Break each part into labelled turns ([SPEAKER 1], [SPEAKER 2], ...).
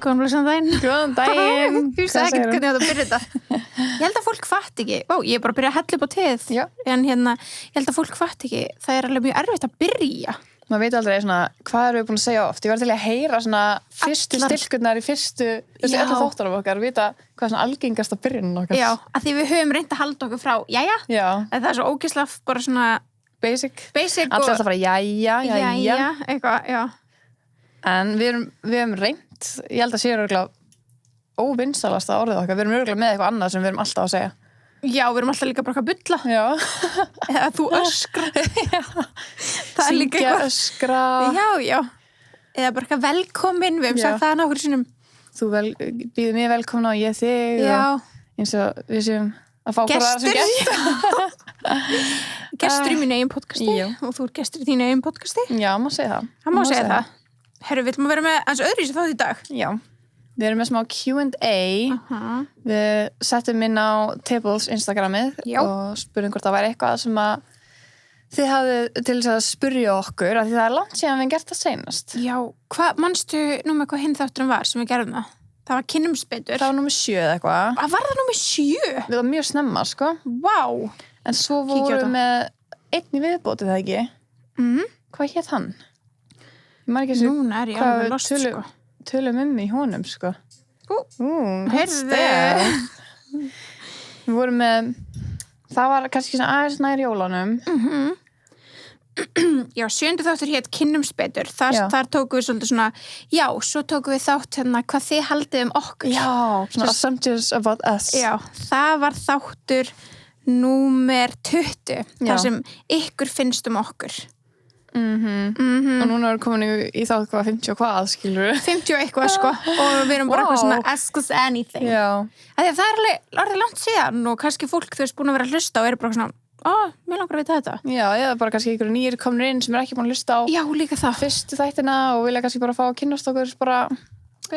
[SPEAKER 1] Góðan daginn.
[SPEAKER 2] Þú sagði ekkert hvernig þetta byrja þetta. Ég held að fólk fatt ekki. Ég er bara að byrja að hella upp á teð.
[SPEAKER 1] Já.
[SPEAKER 2] En ég held að fólk fatt ekki. Það er alveg mjög erfitt að byrja.
[SPEAKER 1] Maður veit aldrei svona, hvað erum við búin að segja oft? Ég var til að heyra svona fyrstu stilkurnar í fyrstu öllu þáttunum okkar, vita hvað svona algengasta byrjunin okkar.
[SPEAKER 2] Já, að því við höfum reynt að halda okkur frá, jæja.
[SPEAKER 1] Já.
[SPEAKER 2] En það er svo ógeðslega bara svona
[SPEAKER 1] Basic
[SPEAKER 2] og...
[SPEAKER 1] Allir alltaf bara jæja.
[SPEAKER 2] Eitthvað, já.
[SPEAKER 1] En við höfum reynt, ég held að séu örugglega óvinsalasta orðið okkar. Við erum örugglega með eitthvað annað sem við erum alltaf að segja.
[SPEAKER 2] Já, við erum alltaf líka bara að bulla.
[SPEAKER 1] Já.
[SPEAKER 2] Eða þú öskra.
[SPEAKER 1] Já.
[SPEAKER 2] Það er líka eitthvað.
[SPEAKER 1] Öskra.
[SPEAKER 2] Já. Eða bara eitthvað velkomin, við höfum sagt það nokkur sinnum.
[SPEAKER 1] Þú býður mér velkomna og ég þig.
[SPEAKER 2] Já.
[SPEAKER 1] Og eins og við séum að fá hverja sem gest.
[SPEAKER 2] Gestur í mínu eigin podcasti.
[SPEAKER 1] Já.
[SPEAKER 2] Og þú er gestur í þínu eigin podcasti.
[SPEAKER 1] Já, má segja það.
[SPEAKER 2] Það má segja það. Herru, við ætlum að vera með eins öðruvísi þátt í dag.
[SPEAKER 1] Já. Við erum með smá Q&A. Við settum inn á Tables Instagramið og spurðum hvort það væri eitthvað sem að þið hafið til þess að spyrja okkur, af því það er langt síðan við gert það seinast.
[SPEAKER 2] Já, manstu númer hvað hinn þátturinn var sem við gerðum það? Það var kynnumsbetur.
[SPEAKER 1] Það var númer 7 eða eitthvað.
[SPEAKER 2] Var það númer 7?
[SPEAKER 1] Við varum mjög snemma, sko.
[SPEAKER 2] Vá.
[SPEAKER 1] En svo vorum við með einn í viðbóti, það ekki? Hvað hét hann? Ég maður ekki
[SPEAKER 2] núna er ég alveg lost, sko.
[SPEAKER 1] Tölum í honum, sko.
[SPEAKER 2] Heyrðu.
[SPEAKER 1] Við vorum með, það var kannski svona aðeins nær jólunum.
[SPEAKER 2] Já, 7. þáttur hét kynnumsbetur. Þar tókum við svolítið svona, svo tókum við þátt hvað þið haldið okkur.
[SPEAKER 1] Já, svona assumptions about us.
[SPEAKER 2] Já, það var þáttur númer 20, þar sem ykkur finnst okkur.
[SPEAKER 1] Og núna erum komin í þátt 50 og hvað, skilur við?
[SPEAKER 2] 50 og eitthvað, sko. Og við erum bara eitthvað svona ask us anything.
[SPEAKER 1] Já.
[SPEAKER 2] Það er alveg langt síðan og kannski fólk þú veist búin að vera að hlusta og eru bara svona mér langar að vita þetta.
[SPEAKER 1] Já, eða bara kannski einhverju nýir komnir inn sem ekki búin að hlusta á
[SPEAKER 2] líka það.
[SPEAKER 1] Fyrstu þættina og vilja kannski bara fá að kynnast okkur bara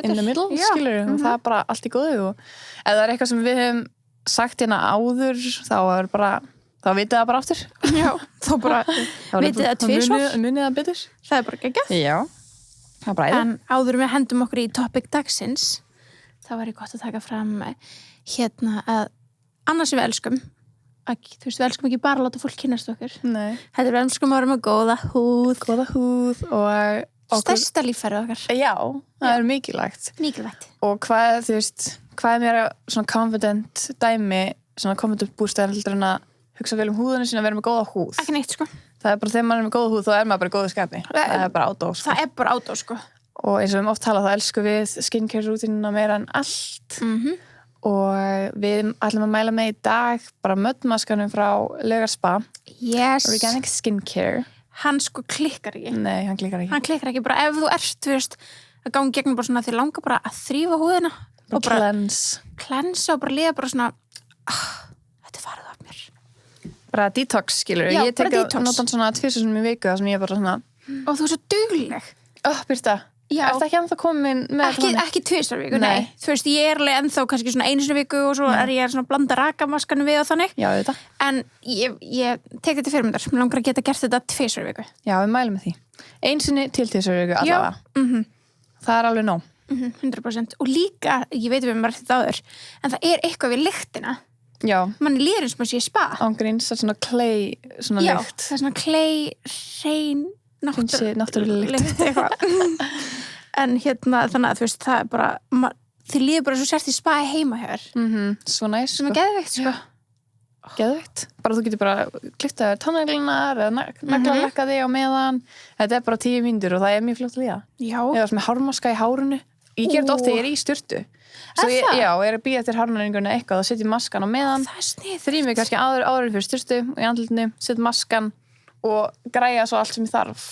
[SPEAKER 1] in the middle, skilur við. Og það er bara allt í góðu og ef það er eitthvað sem við höfum sagt hérna áður þá er bara þá vitið það bara aftur.
[SPEAKER 2] Já, þá bara vitið það tvisvar.
[SPEAKER 1] Munið það betur. Það
[SPEAKER 2] er bara geggjað.
[SPEAKER 1] Já, það er bara æði.
[SPEAKER 2] En áður við hendum okkur í topic dagsins, þá var ég gott að taka fram að annars sem við elskum, þú veist, við elskum ekki bara að láta fólk kynnast okkur.
[SPEAKER 1] Nei.
[SPEAKER 2] Þetta er við elskum að vera með góða húð.
[SPEAKER 1] Góða húð og
[SPEAKER 2] stærsta líffærið okkar.
[SPEAKER 1] Já, það er mikilvægt.
[SPEAKER 2] Mikilvægt.
[SPEAKER 1] Og hvað er mér svona confident dæmi, svona confident bústæð heldur en að hugsa vel húðinu sína að vera með góða húð.
[SPEAKER 2] Ekki neitt, sko. Það
[SPEAKER 1] er bara þegar maður er með góða húð, þá er maður bara í góðu skapi. Það er bara átó, sko.
[SPEAKER 2] Það er bara átó, sko.
[SPEAKER 1] Og eins og við höfum oft talað, þá elskum við skincare rútínuna meira en allt. Og við ætlum að mæla með í dag bara möddmaskanum frá Laugarspa.
[SPEAKER 2] Yes.
[SPEAKER 1] Organic Skincare.
[SPEAKER 2] Hann sko klikkar ekki.
[SPEAKER 1] Nei, hann klikkar ekki.
[SPEAKER 2] Hann klikkar ekki, bara ef þú ert, þú veist, að ganga gegnum bara svona, þið langar bara að þrífa húðina.
[SPEAKER 1] Og bara
[SPEAKER 2] cleanse og bara liða bara svona, þetta farið af mér.
[SPEAKER 1] Bara detox, skilur.
[SPEAKER 2] Já,
[SPEAKER 1] ég tek að nota hann svona 2 sinnum í viku, það sem ég er bara svona.
[SPEAKER 2] Og þú er svo dugleg.
[SPEAKER 1] Birta.
[SPEAKER 2] Já.
[SPEAKER 1] Er það ekki ennþá komin með
[SPEAKER 2] ekki 2 viku, nei. Þú veist, ég er alveg ennþá kannski svona 1 sinni viku og svo er ég svona að blanda rakamaskanum við og þannig.
[SPEAKER 1] Já, þetta.
[SPEAKER 2] En ég tek þetta fyrirmyndar. Mér langar að geta gert þetta 2 viku.
[SPEAKER 1] Já, við mælum með því. 1 sinni til 2 viku allavega. Það er alveg nóg.
[SPEAKER 2] 100%. Og líka, ég veit við maður þetta áður, en það er eitthvað við lyktina.
[SPEAKER 1] Já.
[SPEAKER 2] Manni líður eins og maður sé í spa.
[SPEAKER 1] Ángríns, það er svona clay, svona
[SPEAKER 2] lykt.
[SPEAKER 1] Já,
[SPEAKER 2] það er svona clay, hrein,
[SPEAKER 1] náttúrulega
[SPEAKER 2] lykt. En þannig að þú veist, það er bara, þið líður bara svo sért í spa heima hér.
[SPEAKER 1] Svo næs,
[SPEAKER 2] sko. Sem er geðveikt, sko.
[SPEAKER 1] Geðveikt. Bara þú getur bara klipptaður tannaglunar eða naglalakka þig á meðan. Þetta er bara 10 mínútur og það er mjög fljótt að líða.
[SPEAKER 2] Já.
[SPEAKER 1] Eða sem er hármaska í hárunu. Ég ger þetta oft þegar ég er í sturtu. Svo ég er að bíða eftir hárnæringuna eitthvað og setja maskan á meðan.
[SPEAKER 2] Það er snið.
[SPEAKER 1] Þrýf mig kannski áður fyrir sturtu og í andlitinu, setja maskan og græja svo allt sem ég þarf.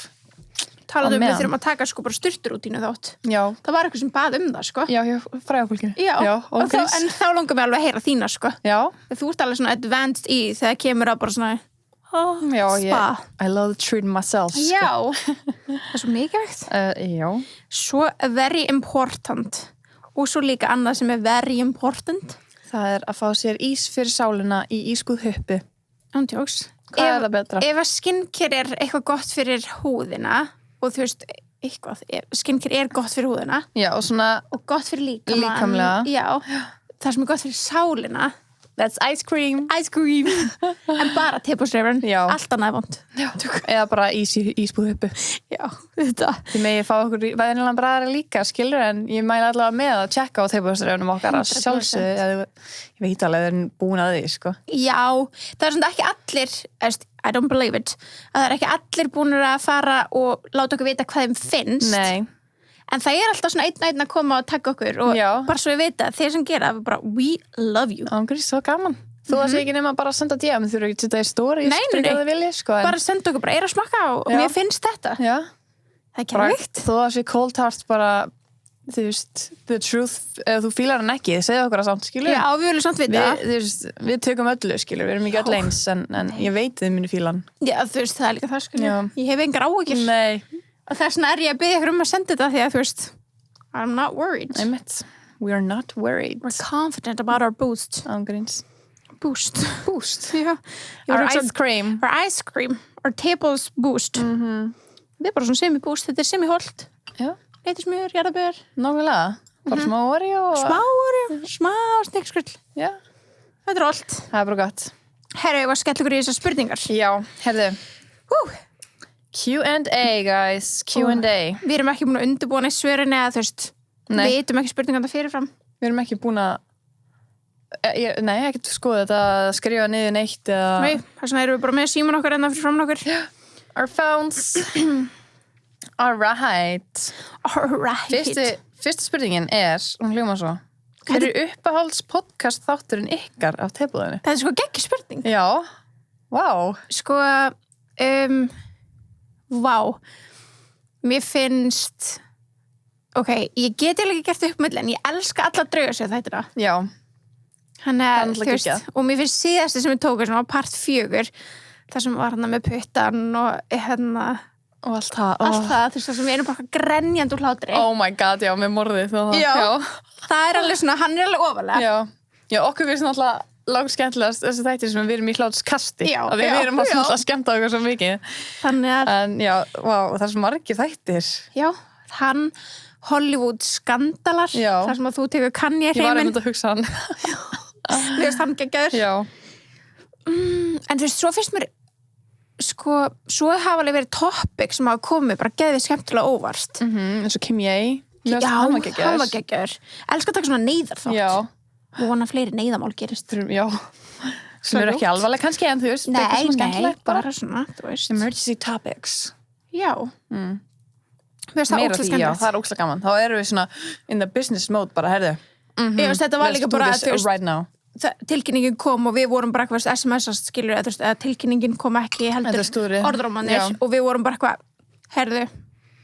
[SPEAKER 2] Talaðu við þurfum að taka sko bara sturturútínu þátt.
[SPEAKER 1] Já.
[SPEAKER 2] Það var eitthvað sem bað það, sko.
[SPEAKER 1] Já, fræðafólkinu.
[SPEAKER 2] Já. En þá langar mig alveg að heyra þína, sko.
[SPEAKER 1] Já.
[SPEAKER 2] Þú ert alveg svona advanced í þegar kemur að bara svona spa.
[SPEAKER 1] I love to treat myself, sko.
[SPEAKER 2] Já. Það er svo mikilvægt.
[SPEAKER 1] Já.
[SPEAKER 2] Svo very important. Og svo líka annað sem er very important.
[SPEAKER 1] Það er að fá sér ís fyrir sálina í ískuð huppu.
[SPEAKER 2] Ándjóks.
[SPEAKER 1] Hvað er það betra?
[SPEAKER 2] Ef að skincare er eitthvað gott fyrir húðina og þú veist, eitthvað, skincare gott fyrir húðina
[SPEAKER 1] Já, og svona
[SPEAKER 2] og gott fyrir
[SPEAKER 1] líkamlega.
[SPEAKER 2] Já, það sem gott fyrir sálina
[SPEAKER 1] That's ice cream
[SPEAKER 2] en bara tepasreifurinn,
[SPEAKER 1] Já.
[SPEAKER 2] allt annað er vond
[SPEAKER 1] Eða bara ísbúðhuppu
[SPEAKER 2] Já, þetta
[SPEAKER 1] Þið megi fá okkur veðnilega bræðara líka skilur en ég mæla allavega með að tjekka á teipastöðunum okkar að
[SPEAKER 2] 100%.
[SPEAKER 1] sjálfsögðu ég veit alveg að þið er búin að því sko.
[SPEAKER 2] Já, það er svona ekki allir I don't believe it að það er ekki allir búinir að fara og láta okkur vita hvað þeim finnst
[SPEAKER 1] Nei,
[SPEAKER 2] en það er alltaf svona einn að koma og taka okkur og
[SPEAKER 1] Já.
[SPEAKER 2] bara svo við vita, þeir sem gera bara, we love you
[SPEAKER 1] ángurinn svo gaman Þú það sé ekki nema bara að senda DM þú eru ekki til það í stóri
[SPEAKER 2] Nei, nei, nei.
[SPEAKER 1] vilji, sko, en,
[SPEAKER 2] bara senda okkur, bara að smakka og
[SPEAKER 1] Já.
[SPEAKER 2] mér finnst þetta
[SPEAKER 1] Já,
[SPEAKER 2] það er
[SPEAKER 1] bara,
[SPEAKER 2] geðveikt.
[SPEAKER 1] þó það sé cold heart bara þú veist, the truth ef þú fílar hann ekki, segja okkur að samt skilur
[SPEAKER 2] Já, við viljum samt vita
[SPEAKER 1] við tökum öllu skilur, við erum ekki öll eins en ég veit þið muni fíla hann
[SPEAKER 2] Já, þú veist, það er líka það sko
[SPEAKER 1] Já.
[SPEAKER 2] ég hef engar áhyggjur
[SPEAKER 1] Nei,
[SPEAKER 2] og þess vegna er ég að biðja ykkur að senda þetta því að þú veist I'm not worried
[SPEAKER 1] einmitt We are not worried
[SPEAKER 2] we're confident about our boost
[SPEAKER 1] Ángurins
[SPEAKER 2] Boost Já,
[SPEAKER 1] Our ice cream
[SPEAKER 2] our ice cream our tables boost Þetta er bara svona semi-boost, þetta er semi-holt
[SPEAKER 1] Já,
[SPEAKER 2] Leitismjör, jarðabör
[SPEAKER 1] nákvæmlega Bara smá Oreo og...
[SPEAKER 2] smá orju, smá snekkskrull
[SPEAKER 1] Já,
[SPEAKER 2] Þetta er holt
[SPEAKER 1] það er bara gott
[SPEAKER 2] Herru, ég var skell ykkur í þessar spurningar
[SPEAKER 1] Já, herðu
[SPEAKER 2] Hú,
[SPEAKER 1] Q&A guys, Q&A
[SPEAKER 2] Við erum ekki búin að undirbúa neitt svörin eða þú veist
[SPEAKER 1] Nei.
[SPEAKER 2] Við vitum ekki spurningar þetta fyrirfram
[SPEAKER 1] Við erum ekki búin að Nei, ég get skoða þetta að skrifa niður neitt eða
[SPEAKER 2] Nei, þess vegna erum við bara með síman okkar enn fyrir framan okkur
[SPEAKER 1] Our phones Alright
[SPEAKER 2] Alright
[SPEAKER 1] Fyrsta spurningin er, hún hljóma svo Hver er uppáhalds podcast þátturinn ykkar af tebúðinu?
[SPEAKER 2] Það er sko geggi spurning
[SPEAKER 1] Já, vá
[SPEAKER 2] Sko Vá Mér finnst Ok, ég get eiginlega ekki gert upp með en ég elska alla draugasöð þættina
[SPEAKER 1] Já,
[SPEAKER 2] Þannig
[SPEAKER 1] Það er
[SPEAKER 2] að,
[SPEAKER 1] náttúrulega
[SPEAKER 2] þú veist,
[SPEAKER 1] geggjað.
[SPEAKER 2] og mér finnst síðasti sem við tókum sem var part 4 það sem var með puttan og
[SPEAKER 1] og allt það
[SPEAKER 2] allt það, þú veist, það sem við erum bara grenjandi úr hlátri
[SPEAKER 1] Oh my god, já, með morðið
[SPEAKER 2] Já. Það er alveg svona, hann er alveg ofalega
[SPEAKER 1] Já, okkur finnst náttúrulega langt skemmtilegast þessi þættir sem við erum í hlátskasti
[SPEAKER 2] Já,
[SPEAKER 1] af því
[SPEAKER 2] já,
[SPEAKER 1] við erum
[SPEAKER 2] já.
[SPEAKER 1] alltaf að skemmta okkur svo mikið
[SPEAKER 2] Þannig að,
[SPEAKER 1] en já, vá, það er svo margir þættir
[SPEAKER 2] já, hann Hollywood skandalar
[SPEAKER 1] Já.
[SPEAKER 2] þar sem að þú tekur Kanye
[SPEAKER 1] ég var
[SPEAKER 2] hreiminn
[SPEAKER 1] einmitt að hugsa hann
[SPEAKER 2] við veist hann geggjaður
[SPEAKER 1] já,
[SPEAKER 2] en þú veist, svo finnst mér sko, svo hafa alveg verið topic sem hafa komið bara geðið skemmtilega óvart
[SPEAKER 1] eins og Kim Ye
[SPEAKER 2] hann var geggjaður elskar að taka svona neyðarþátt
[SPEAKER 1] já,
[SPEAKER 2] og vona fleiri neyðamál gerist
[SPEAKER 1] já sem eru ekki alvarleg kannski en þú veist eitthvað svona skemmtilegt
[SPEAKER 2] bara svona, þú veist
[SPEAKER 1] emergency topics
[SPEAKER 2] já mér finnst það
[SPEAKER 1] meira
[SPEAKER 2] ókslega
[SPEAKER 1] því, já,
[SPEAKER 2] skemmtilegt
[SPEAKER 1] það er ókslega gaman þá erum við svona in the business mode bara, herðu
[SPEAKER 2] ég veist, þetta var
[SPEAKER 1] let's
[SPEAKER 2] líka
[SPEAKER 1] do
[SPEAKER 2] bara,
[SPEAKER 1] this
[SPEAKER 2] þú veist
[SPEAKER 1] right now
[SPEAKER 2] tilkynningin kom og við vorum bara eitthvað SMS-ast skilur, eða tilkynningin kom ekki heldur
[SPEAKER 1] Þetta stúri.
[SPEAKER 2] orðrómanir
[SPEAKER 1] Já.
[SPEAKER 2] og við vorum bara eitthvað, herðu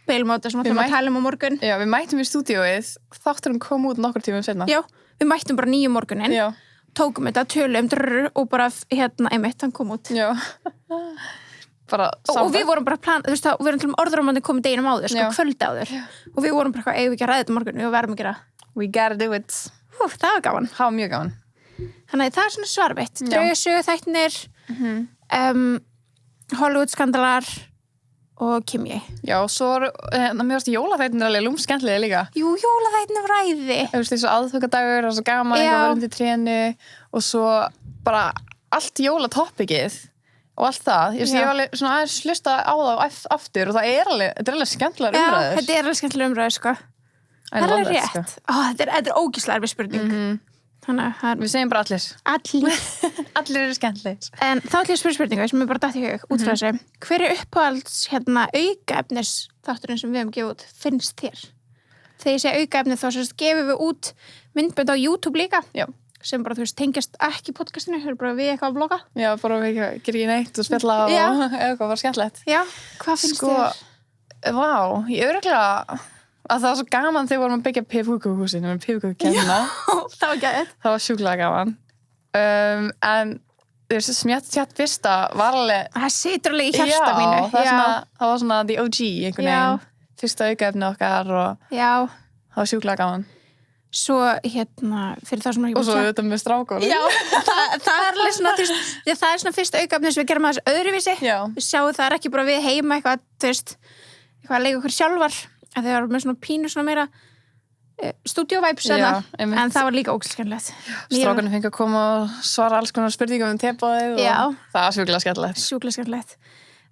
[SPEAKER 2] beilum á þetta sem ætlum að tala um á morgun
[SPEAKER 1] já, við mættum í stúdíóið þátturinn kom út nokkur tímum senna
[SPEAKER 2] já, við mættum bara 9 morgunin
[SPEAKER 1] já,
[SPEAKER 2] tókum þetta, tölum og bara einmitt, hann kom út
[SPEAKER 1] já. bara
[SPEAKER 2] og við vorum bara plan, þú veist það, við erum til orðrómanir komið deginum áður, sko,
[SPEAKER 1] Já.
[SPEAKER 2] kvöldi áður og við vorum bara eitthvað, eigum við ekki að ræða þetta á morgun við verðum að gera,
[SPEAKER 1] we gotta do it
[SPEAKER 2] það var gaman
[SPEAKER 1] það var mjög gaman
[SPEAKER 2] þannig að það er svona svarvitt,
[SPEAKER 1] Já.
[SPEAKER 2] draugasögu þættinir Hollywood skandalar og Kim Ye
[SPEAKER 1] já, svo er, mér varst jólaþættin alveg lúmskemmtilega líka
[SPEAKER 2] jú, jólaþættinir var æði
[SPEAKER 1] þú veist, þessu aðfokadagur, það er svo gaman
[SPEAKER 2] Já.
[SPEAKER 1] eitthvað verðandi trénu og svo bara allt jólatopikið og allt það, ég
[SPEAKER 2] Já.
[SPEAKER 1] var alveg svona aðeins hlusta á það aftur og það er alveg skemmtilegar
[SPEAKER 2] Já,
[SPEAKER 1] umræður
[SPEAKER 2] þetta er alveg skemmtilega umræður, sko
[SPEAKER 1] I
[SPEAKER 2] það er
[SPEAKER 1] love
[SPEAKER 2] alveg
[SPEAKER 1] that, sko.
[SPEAKER 2] rétt þetta er ógíslega erfið spurning þannig að það
[SPEAKER 1] Við segjum bara allir
[SPEAKER 2] er
[SPEAKER 1] allir eru skemmtilegir
[SPEAKER 2] en þá ætlum ég að spyrja spurningu sem er bara dætt í hug út frá þessu hver er uppáhalds aukaefnis þátturinn sem við hefum gefið út finnst þér? Þegar ég segja aukaefni þá sérst gefum við út myndbönd á YouTube líka
[SPEAKER 1] Já.
[SPEAKER 2] sem bara, þú veist, tengjast ekki podcastinu það er bara við eitthvað að vlogga
[SPEAKER 1] Já, bara við gerum ekki neitt og spjalla og
[SPEAKER 2] Já.
[SPEAKER 1] eitthvað var skemmtilegt
[SPEAKER 2] Já, hvað finnst þér?
[SPEAKER 1] Vá, ég örugglega að það var svo gaman þegar vorum að byggja PFUK-húsinu með PFUK-kemna
[SPEAKER 2] Það var gæðið
[SPEAKER 1] það var sjúklega gaman en þú veist, smjatt fyrsta var alveg
[SPEAKER 2] Það situr alveg í hjarta mínu
[SPEAKER 1] það var svona the OG einhvern
[SPEAKER 2] Já.
[SPEAKER 1] veginn fyrsta aukaefni okkar og
[SPEAKER 2] Já,
[SPEAKER 1] það var sjúklega gaman
[SPEAKER 2] svo fyrir það sem er ekki
[SPEAKER 1] og svo auðvitað með strákóri
[SPEAKER 2] Já, það er alveg svona, þú veist, því að það er svona fyrsta aukaefni sem við gerum aðeins öðruvísi
[SPEAKER 1] Já.
[SPEAKER 2] Við sjáum það er ekki bara við heima eitthvað, þú veist, eitthvað að leika okkur sjálfar að þeir eru með svona pínu svona meira stúdíóvæps en það var líka ógæskenlegt.
[SPEAKER 1] Strákunum fengi að koma og svara alls konar spurningum tempóið og það var sjúklega skemmtilegt.
[SPEAKER 2] Sjúklega skemmtilegt.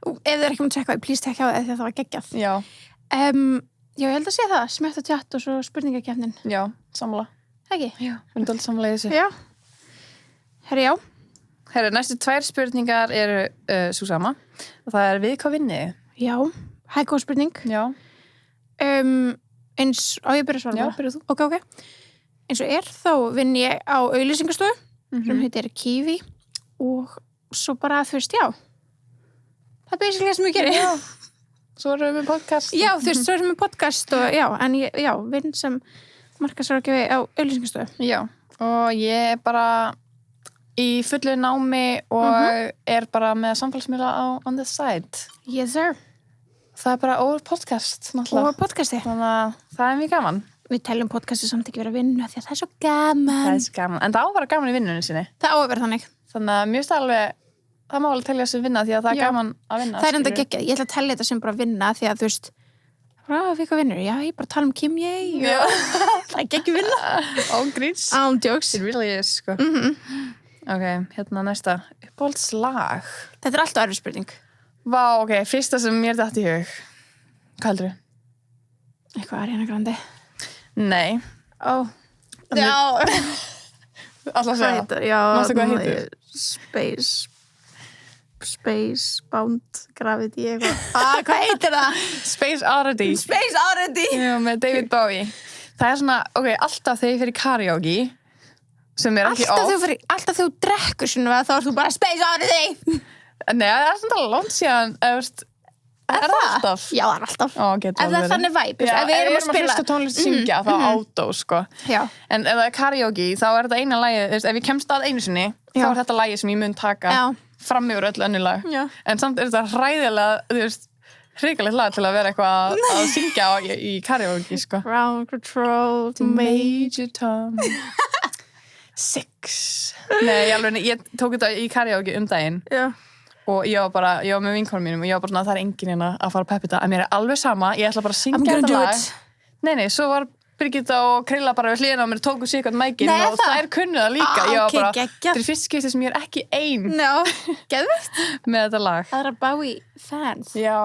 [SPEAKER 2] Og ef þið er ekki að tjekka, please tjekka á það því að það var geggjað.
[SPEAKER 1] Já.
[SPEAKER 2] Já, ég held að sé það. Smett og tjatt og svo spurningakefnin.
[SPEAKER 1] Já, sammála.
[SPEAKER 2] Ekki?
[SPEAKER 1] Já. Við erum alltaf sammála í þessu.
[SPEAKER 2] Já. Herri, já.
[SPEAKER 1] Herri, næstu 2 spurningar eru svo sama. Og það er við hvað vinnið?
[SPEAKER 2] Já. Hæ, góð spurning.
[SPEAKER 1] Já.
[SPEAKER 2] Eins, á ég byrja að svara
[SPEAKER 1] það? Já, byrja þú.
[SPEAKER 2] Ok. Eins og þá vinn ég á auglýsingastofu sem heitir Kiwi og svo bara, þú veist, já. Það er basically það sem ég gerir.
[SPEAKER 1] Já. Svo erum við með podcast.
[SPEAKER 2] Já, þú veist, svo erum við með podcast og já, en ég, vinn sem markaðsráðgjafi á auglýsingastofu.
[SPEAKER 1] Já, og ég er bara í fullu námi og er bara með samfélagsmiðla on the side.
[SPEAKER 2] Yes, sir.
[SPEAKER 1] Það er bara over podcast, náttúrulega.
[SPEAKER 2] Over podcasti.
[SPEAKER 1] Þannig að það er mjög gaman.
[SPEAKER 2] Við teljum podcasti samt ekki vera að vinna því að það er svo gaman.
[SPEAKER 1] Það er svo gaman. En það á að vera gaman í vinnunni sinni.
[SPEAKER 2] Það á að vera þannig.
[SPEAKER 1] Þannig að mjög alveg, það má alveg telja sig vinna því að það er gaman að vinna.
[SPEAKER 2] Það er enda geggjað. Ég ætla að telja þetta sem bara vinna því að þú veist, við hvað vinnur? Já, ég bara tala Kim Ye. Það er geggjað vinna.
[SPEAKER 1] Ógríns.
[SPEAKER 2] Án jokes.
[SPEAKER 1] It really is, sko. Ok, hérna næsta. Uppáhaldslag.
[SPEAKER 2] Þetta er alltaf erfið spurning.
[SPEAKER 1] Vá, ok, fyrsta sem mér datt í hug. Hvað heldur þú?
[SPEAKER 2] Eitthvað Ariana Grande.
[SPEAKER 1] Nei.
[SPEAKER 2] Já.
[SPEAKER 1] Alltaf að segja.
[SPEAKER 2] Já.
[SPEAKER 1] Mástu hvað heitir?
[SPEAKER 2] Spacebound Gravity eitthvað. Hvað heitir það?
[SPEAKER 1] Space Oddity.
[SPEAKER 2] Space Oddity.
[SPEAKER 1] Já, með David Bowie. Það er svona, ok, alltaf þegar ég fyrir karaoke sem er ekki oft.
[SPEAKER 2] Alltaf þegar þú drekkur svona þá er þú bara Space Oddity.
[SPEAKER 1] Nei, það er svona langt síðan, er það alltaf?
[SPEAKER 2] Já, það er alltaf.
[SPEAKER 1] Ef
[SPEAKER 2] það er þannig væp, ef við erum að
[SPEAKER 1] hlusta tónlist syngja, þá átó, sko.
[SPEAKER 2] Já.
[SPEAKER 1] En ef það er karaoke, þá er þetta eina lagið, ef ég kemst að einu sinni, þá er þetta lagið sem ég mun taka fram yfir öllu önnur lag.
[SPEAKER 2] Já.
[SPEAKER 1] En samt er þetta hræðilega, þú veist, hrikalegt lag til að vera eitthvað að syngja í karaoke, sko.
[SPEAKER 2] Ground control to
[SPEAKER 1] Major Tom. 6. Nei, ég tók þetta í karaoke daginn.
[SPEAKER 2] Já.
[SPEAKER 1] Og ég var með vinkonum mínum og ég var bara svona, það er enginn hérna að fara að peppa þetta, en mér er alveg sama, ég ætla bara að syngja þetta lag. Nei, svo var Birgitta og Krilla bara við hliðina á mér, tóku sig eitthvað mækinn og þær kunnu það líka. Ég var bara, þetta er fyrst skipti sem ég er ekki ein
[SPEAKER 2] geðveikt
[SPEAKER 1] með þetta lag.
[SPEAKER 2] Það er Bowie fans.
[SPEAKER 1] Já,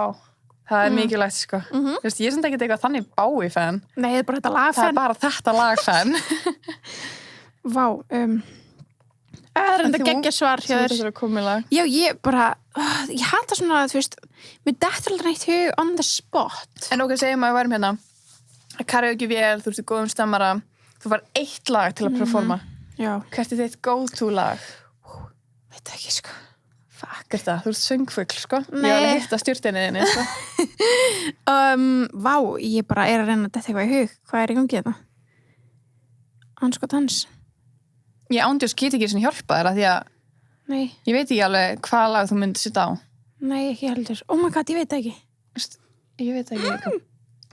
[SPEAKER 1] það er mikilvægt, sko. Þú veist, ég er samt ekki eitthvað þannig Bowie fan.
[SPEAKER 2] Nei, það er bara þetta lag fan.
[SPEAKER 1] Það er bara þetta lag fan.
[SPEAKER 2] Vá, það er enda geggja svar hjá þér. Já, ég bara, ég hata svona, þú veist, mér dettur aldrei neitt hug on the spot.
[SPEAKER 1] En ok, segjum að við værum hérna, karaoke vel, þú ert í góðum stemmara, þú var 1 lag til að performa.
[SPEAKER 2] Já.
[SPEAKER 1] Hvert er þitt go-to lag?
[SPEAKER 2] Veit ekki, sko.
[SPEAKER 1] Fuck, þetta, þú ert söngfugl, sko.
[SPEAKER 2] Nei.
[SPEAKER 1] Ég var alveg hitt að stjórninni þinni, sko.
[SPEAKER 2] Vá, ég bara er að reyna að detta eitthvað í hug. Hvað er í gangi þetta? Anskotans.
[SPEAKER 1] Ég ándjós get ekki svona hjálpa þér að því að ég veit ekki alveg hvaða lag þú myndir setja á.
[SPEAKER 2] Nei, ekki heldur. Oh my god, ég veit ekki.
[SPEAKER 1] Ég veit ekki.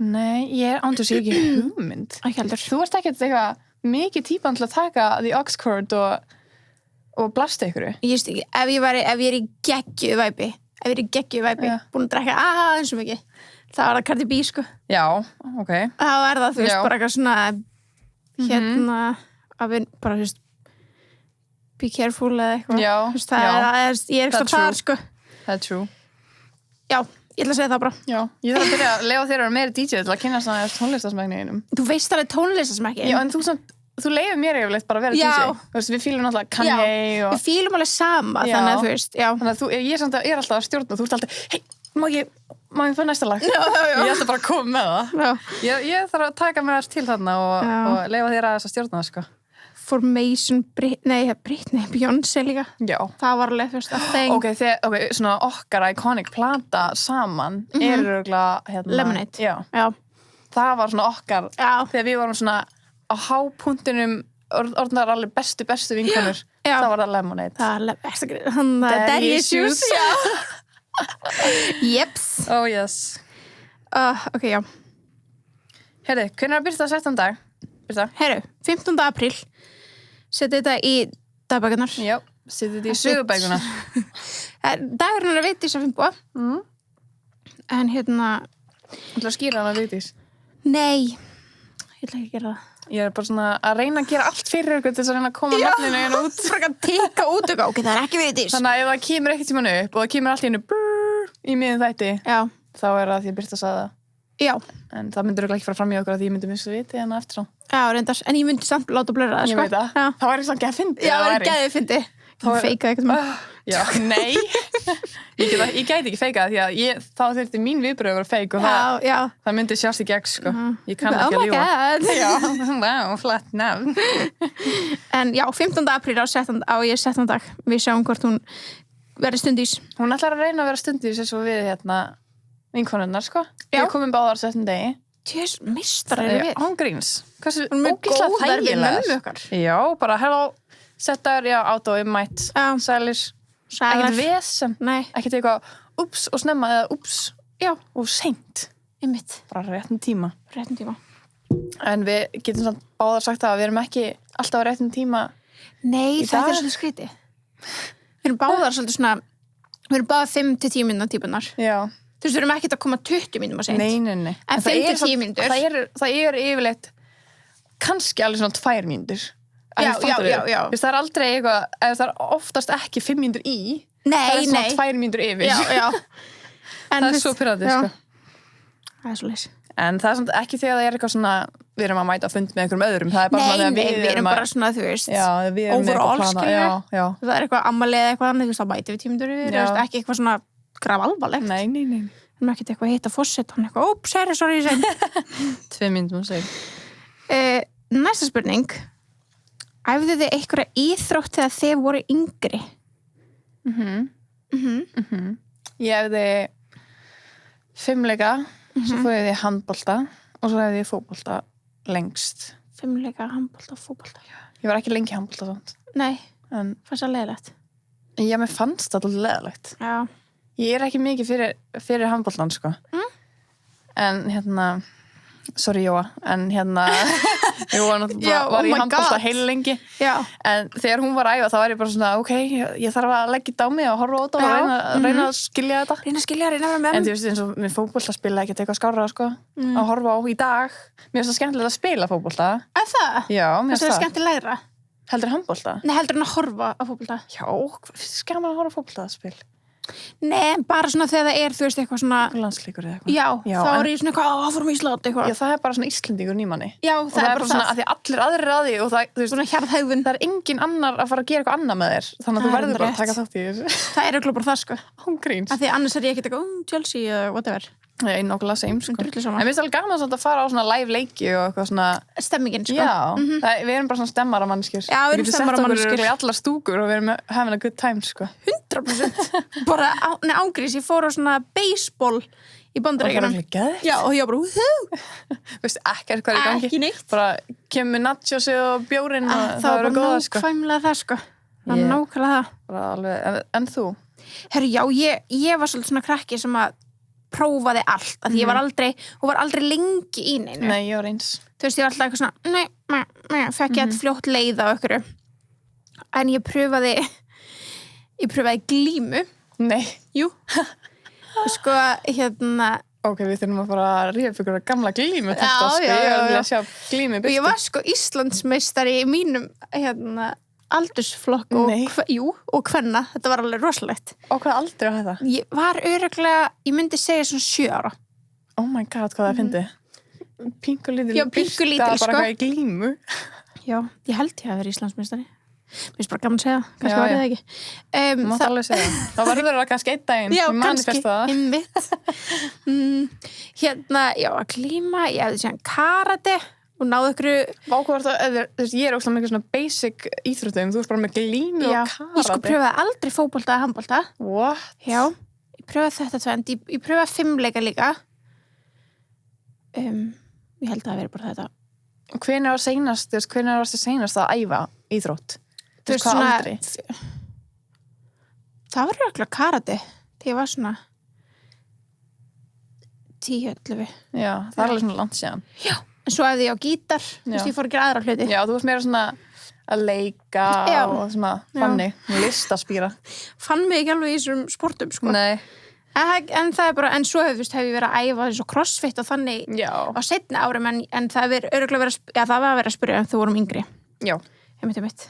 [SPEAKER 1] Nei, ég er ándjós ekki hugmynd.
[SPEAKER 2] Ekki heldur.
[SPEAKER 1] Þú ert ekkert eitthvað mikið típan til að taka the aux chord og blasta ykkur.
[SPEAKER 2] Ég veist ekki, ef ég er í geggju væpi, búin að drekka eins og mikið, þá er það Cardi B, sko.
[SPEAKER 1] Já, ok.
[SPEAKER 2] Þá er það, þú veist, bara eitthvað svona að við bara, þú veist, be careful eða eitthvað.
[SPEAKER 1] Já,
[SPEAKER 2] ég er eitthvað þar, sko.
[SPEAKER 1] Það er true.
[SPEAKER 2] Já, ég ætla að segja það bara.
[SPEAKER 1] Já, ég þarf að byrja að lefa þér að vera meiri DJ til að kynna svona tónlistasmækninum.
[SPEAKER 2] Þú veist alveg tónlistasmækni.
[SPEAKER 1] Já, en þú leifir mér eiginlega bara að vera DJ. Þú veist, við fílum náttúrulega Kanye og...
[SPEAKER 2] Við fílum alveg sama, þannig að þú veist, já.
[SPEAKER 1] Þannig að ég er alltaf að stjórna og þú ert alltaf, hei, má ég fá næsta lag?
[SPEAKER 2] Já.
[SPEAKER 1] Ég ætla bara að koma með það. Ég þarf að taka mér til þarna og leifa þér að þess að stjórna það, sko.
[SPEAKER 2] Formation, Britney, Beyoncé líka.
[SPEAKER 1] Já.
[SPEAKER 2] Það var alveg, þú veist, að þeng.
[SPEAKER 1] Ok, svona okkar iconic plata saman er örugglega,
[SPEAKER 2] Lemonade.
[SPEAKER 1] Já. Það var svona okkar, þegar við vorum svona á hápuntinum, orðnar alveg bestu vinkonur, það var það Lemonade.
[SPEAKER 2] Það var Daddy Issues. Já. Jeps.
[SPEAKER 1] Oh, yes.
[SPEAKER 2] Ok, já.
[SPEAKER 1] Heyrðu, hvernig er að byrta 17. dag?
[SPEAKER 2] Heyrðu, 15. apríl. Settu þetta í dagbækunar.
[SPEAKER 1] Já, settu þetta í sögubækunar.
[SPEAKER 2] Dagurinn er að Vigdís að Finnboga. En
[SPEAKER 1] Þú ætla að skýra hana Vigdís?
[SPEAKER 2] Nei, ég ætla ekki að gera það.
[SPEAKER 1] Ég er bara svona að reyna að gera allt fyrir ykkur til þess að reyna að koma nafninu hérna út.
[SPEAKER 2] Bara að tikka út og ok, það er ekki vitís.
[SPEAKER 1] Þannig að ef það kemur ekkert tímann upp og það kemur allt í hennu í miðjum þætti,
[SPEAKER 2] Já.
[SPEAKER 1] þá er það því að Birta sagði það.
[SPEAKER 2] Já.
[SPEAKER 1] En það myndur ekki fara fram í okkur að því ég myndi missa viti hérna eftir á.
[SPEAKER 2] Já, reyndar, en ég myndi samt láta blöra það,
[SPEAKER 1] Ég veit það.
[SPEAKER 2] Já.
[SPEAKER 1] Það væri samt ekki að fyndi.
[SPEAKER 2] Já, það væri gæðið fyndi. Það feikaði ekkert með.
[SPEAKER 1] Já, nei. Ég gæti ekki feika það því að þá þurfti mín viðbröð að vera feik og það myndi sjást í gegn, sko. Ég kann ekki að ljúga.
[SPEAKER 2] Oh my god.
[SPEAKER 1] Já, wow, flott nafn.
[SPEAKER 2] En já, 15. apríl á 17. dag. Við sjáum hvort hún verður stundís.
[SPEAKER 1] Hún ætlar að reyna að vera stundís eins og við hérna vinkonunnar, sko.
[SPEAKER 2] Já.
[SPEAKER 1] Við komum báðar 17. degi.
[SPEAKER 2] Tjós, mistar eru við.
[SPEAKER 1] Án gríns. Hversu
[SPEAKER 2] ógeðslega
[SPEAKER 1] ógeðslega
[SPEAKER 2] þægilegar.
[SPEAKER 1] þægilegar.
[SPEAKER 2] Okkar.
[SPEAKER 1] Já, bara hello, settar, já, átó, mætt, sælir. Ekkert vesen.
[SPEAKER 2] Nei.
[SPEAKER 1] Ekkert eitthvað ups og snemma eða ups og seint.
[SPEAKER 2] Einmitt.
[SPEAKER 1] Bara réttum tíma.
[SPEAKER 2] Réttum tíma.
[SPEAKER 1] En við getum samt báðar sagt það að við erum ekki alltaf á réttum tíma.
[SPEAKER 2] Nei,
[SPEAKER 1] Í
[SPEAKER 2] þetta
[SPEAKER 1] dag?
[SPEAKER 2] er svolítið skrítið. Við erum báðar svolítið svona, við erum báðar 5-10 mínúna típunar.
[SPEAKER 1] Já.
[SPEAKER 2] Þú veist, við erum ekkert að koma 20 mínútum að seint.
[SPEAKER 1] Nei.
[SPEAKER 2] En 5-10 mínútur.
[SPEAKER 1] Það er yfirleitt kannski alveg svona 2 mínútur.
[SPEAKER 2] Já.
[SPEAKER 1] Það er aldrei eitthvað, það er oftast ekki 5 mínútur í.
[SPEAKER 2] Nei.
[SPEAKER 1] Það er svona 2 mínútur yfir.
[SPEAKER 2] Já.
[SPEAKER 1] Það er svo pirrandi, sko.
[SPEAKER 2] Það er svo leys.
[SPEAKER 1] En það er svona ekki þegar það er eitthvað svona, við erum að mæta að fund með einhverjum öðrum. Það er bara svona
[SPEAKER 2] Nei,
[SPEAKER 1] þegar
[SPEAKER 2] við erum bara svona, þú veist,
[SPEAKER 1] Já, við erum með
[SPEAKER 2] overall,
[SPEAKER 1] eitthvað plana. Já.
[SPEAKER 2] það er eitthvað ammali eða eitthvað annað, þú veist, þá mætum við 10 mínútur yfir, þú veist, ekki eitthvað svona graf alvarlegt.
[SPEAKER 1] Nei.
[SPEAKER 2] Við erum ekkert eitthvað að hitta fósett, hann eitthvað, óps, sorry, sein.
[SPEAKER 1] 2 mínútur, seg.
[SPEAKER 2] Næsta spurning. Æfðu þið einhverja íþrótt þegar þið voru yngri?
[SPEAKER 1] Ég hefði fimleika, svo fór ég handbolta og svo hefði ég fótbolta lengst.
[SPEAKER 2] Fimleika, handbolta, fótbolta.
[SPEAKER 1] Ég var ekki lengi handbolta svona.
[SPEAKER 2] Nei,
[SPEAKER 1] En
[SPEAKER 2] fannst það leiðilegt.
[SPEAKER 1] já, mér fannst það alltaf leðalegt.
[SPEAKER 2] Já.
[SPEAKER 1] Ég er ekki mikið fyrir handboltan, sko. En hérna, sorry Jóa, en hérna, Jóa var í handbolta heil lengi.
[SPEAKER 2] Já.
[SPEAKER 1] En þegar hún var að æfa, þá var ég bara svona, ok, ég þarf að leggja þetta á mig og horfa á þetta og reyna að skilja þetta.
[SPEAKER 2] Reyna að vera með.
[SPEAKER 1] En þú veist, eins og með fótbolta spila ekkert eitthvað skárra, sko, að horfa á í dag. Mér finnst það skemmtilegt að spila fótbolta.
[SPEAKER 2] Er það?
[SPEAKER 1] Já, mér
[SPEAKER 2] Það
[SPEAKER 1] finnst
[SPEAKER 2] er
[SPEAKER 1] það.
[SPEAKER 2] skemmtilegra.
[SPEAKER 1] Heldur handbolta?
[SPEAKER 2] Nei, heldur en að horfa á fótbolta.
[SPEAKER 1] Já, finnst það gaman að horfa á fótboltaspil.
[SPEAKER 2] Nei, bara svona þegar það er, þú veist, eitthvað svona...
[SPEAKER 1] Landsleikur eða eitthvað.
[SPEAKER 2] Já, þá er ég svona eitthvað, áfram Ísland, eitthvað.
[SPEAKER 1] Já, það er bara svona Íslendingur nýmanni.
[SPEAKER 2] Já,
[SPEAKER 1] Og það er bara svona að því allir aðrir að því og það, þú veist,
[SPEAKER 2] Svona hjarðhægðun.
[SPEAKER 1] það er engin annar að fara að gera eitthvað annað með þér. Þannig að þú
[SPEAKER 2] Það er
[SPEAKER 1] verður bara að
[SPEAKER 2] rétt.
[SPEAKER 1] taka þátt í þessu.
[SPEAKER 2] Það er örugglega bara það, sko.
[SPEAKER 1] Án gríns.
[SPEAKER 2] Af því annars er ég ekkert eitthvað, Chelsea eða whatever.
[SPEAKER 1] Nei, nákvæmlega same, sko.
[SPEAKER 2] Drullu sama.
[SPEAKER 1] En mér finnst alveg gaman samt að fara á svona live leiki og eitthvað svona...
[SPEAKER 2] Stemmingin, sko.
[SPEAKER 1] Já, við erum bara svona stemmara mannskjur.
[SPEAKER 2] Já, við erum stemmara manneskjur.
[SPEAKER 1] Við getum sett okkur í allar stúkur og við erum having a good time, sko.
[SPEAKER 2] 100%. Bara, ángriðs, ég fór á svona baseball í Bandaríkjunum.
[SPEAKER 1] Og það er geðveikt.
[SPEAKER 2] Já, og ég var bara,
[SPEAKER 1] Veist ekkert hvað er í gangi.
[SPEAKER 2] Ekki neitt.
[SPEAKER 1] Bara kemur nachosið og bjórinn og
[SPEAKER 2] það var bara
[SPEAKER 1] góða, sko.
[SPEAKER 2] nákvæmlega það, sko. Það var
[SPEAKER 1] Ég-
[SPEAKER 2] nákvæmlega það.
[SPEAKER 1] Bara alveg, en þú?
[SPEAKER 2] Herru, já, ég var svolítið svona krakki sem að prófaði allt. Að ég var aldrei, og var aldrei lengi í neinu.
[SPEAKER 1] Nei, ég var eins.
[SPEAKER 2] Þú veist, ég var alltaf eitthvað svona, fekk ég að fljótt leið á ykkur. En ég pröfaði glímu.
[SPEAKER 1] Nei.
[SPEAKER 2] Jú. Sko, hérna,
[SPEAKER 1] Ok, við þurfum að fara að ríða upp ykkur gamla glímu
[SPEAKER 2] Já,
[SPEAKER 1] sko.
[SPEAKER 2] já,
[SPEAKER 1] Ég
[SPEAKER 2] já,
[SPEAKER 1] vil
[SPEAKER 2] já.
[SPEAKER 1] að sjá glímu
[SPEAKER 2] og ég var sko Íslandsmeistari í mínum, hérna, aldursflokk og,
[SPEAKER 1] Nei.
[SPEAKER 2] og kvenna. Þetta var alveg rosalegt.
[SPEAKER 1] Og hvað aldrei á þetta?
[SPEAKER 2] Ég var örugglega, ég myndi segja svona 7 ára.
[SPEAKER 1] Oh my god, hvað það fyndi. Pínkulítil
[SPEAKER 2] Já, pínkulítil,
[SPEAKER 1] bara
[SPEAKER 2] sko.
[SPEAKER 1] hvað í glímu.
[SPEAKER 2] Já, ég held ég að vera Íslandsmeistari. Mér finnst bara gaman að segja það, kannski
[SPEAKER 1] Já,
[SPEAKER 2] var ég
[SPEAKER 1] já.
[SPEAKER 2] það ekki.
[SPEAKER 1] Þú mátt alveg segja. Þá verður það kannski einn daginn.
[SPEAKER 2] Já,
[SPEAKER 1] sem
[SPEAKER 2] kannski,
[SPEAKER 1] manifesta það.
[SPEAKER 2] einmitt. Hérna, já, að glíma, ég hefði séðan karate og náðu ykkur,
[SPEAKER 1] Vákvæður það, þú veist, ég er óslega mikið svona basic íþróttum. Þú ert bara með glímu
[SPEAKER 2] já,
[SPEAKER 1] og karate.
[SPEAKER 2] ég sko pröfaði aldrei fótbolta eða handbolta.
[SPEAKER 1] What?
[SPEAKER 2] Já, ég pröfaði þetta tvend, ég pröfaði 5 leika líka. Ég held að það veri bara þetta.
[SPEAKER 1] Hvenær var seinast, þú veist, hvenær varstu seinast að æfa íþrótt? Þú veist, hvað aldrei?
[SPEAKER 2] Það var örugglega karate, þegar ég var svona 10-11.
[SPEAKER 1] Já, það er alveg svona langt síðan.
[SPEAKER 2] Já, en svo æfði ég á gítar, þú veist,
[SPEAKER 1] Já.
[SPEAKER 2] ég fór að gera aðra hluti.
[SPEAKER 1] Já, þú veist meira svona að leika
[SPEAKER 2] Já.
[SPEAKER 1] og svona
[SPEAKER 2] Já.
[SPEAKER 1] þannig, listaspýra.
[SPEAKER 2] Fann mig ekki alveg í þessum sportum, sko.
[SPEAKER 1] Nei.
[SPEAKER 2] En það bara, en svo hef ég verið að æfa eins og crossfit og þannig á seinni árum en það er örugglega verið það var að vera að spyrja þú vorum yngri.
[SPEAKER 1] Já.
[SPEAKER 2] Einmitt.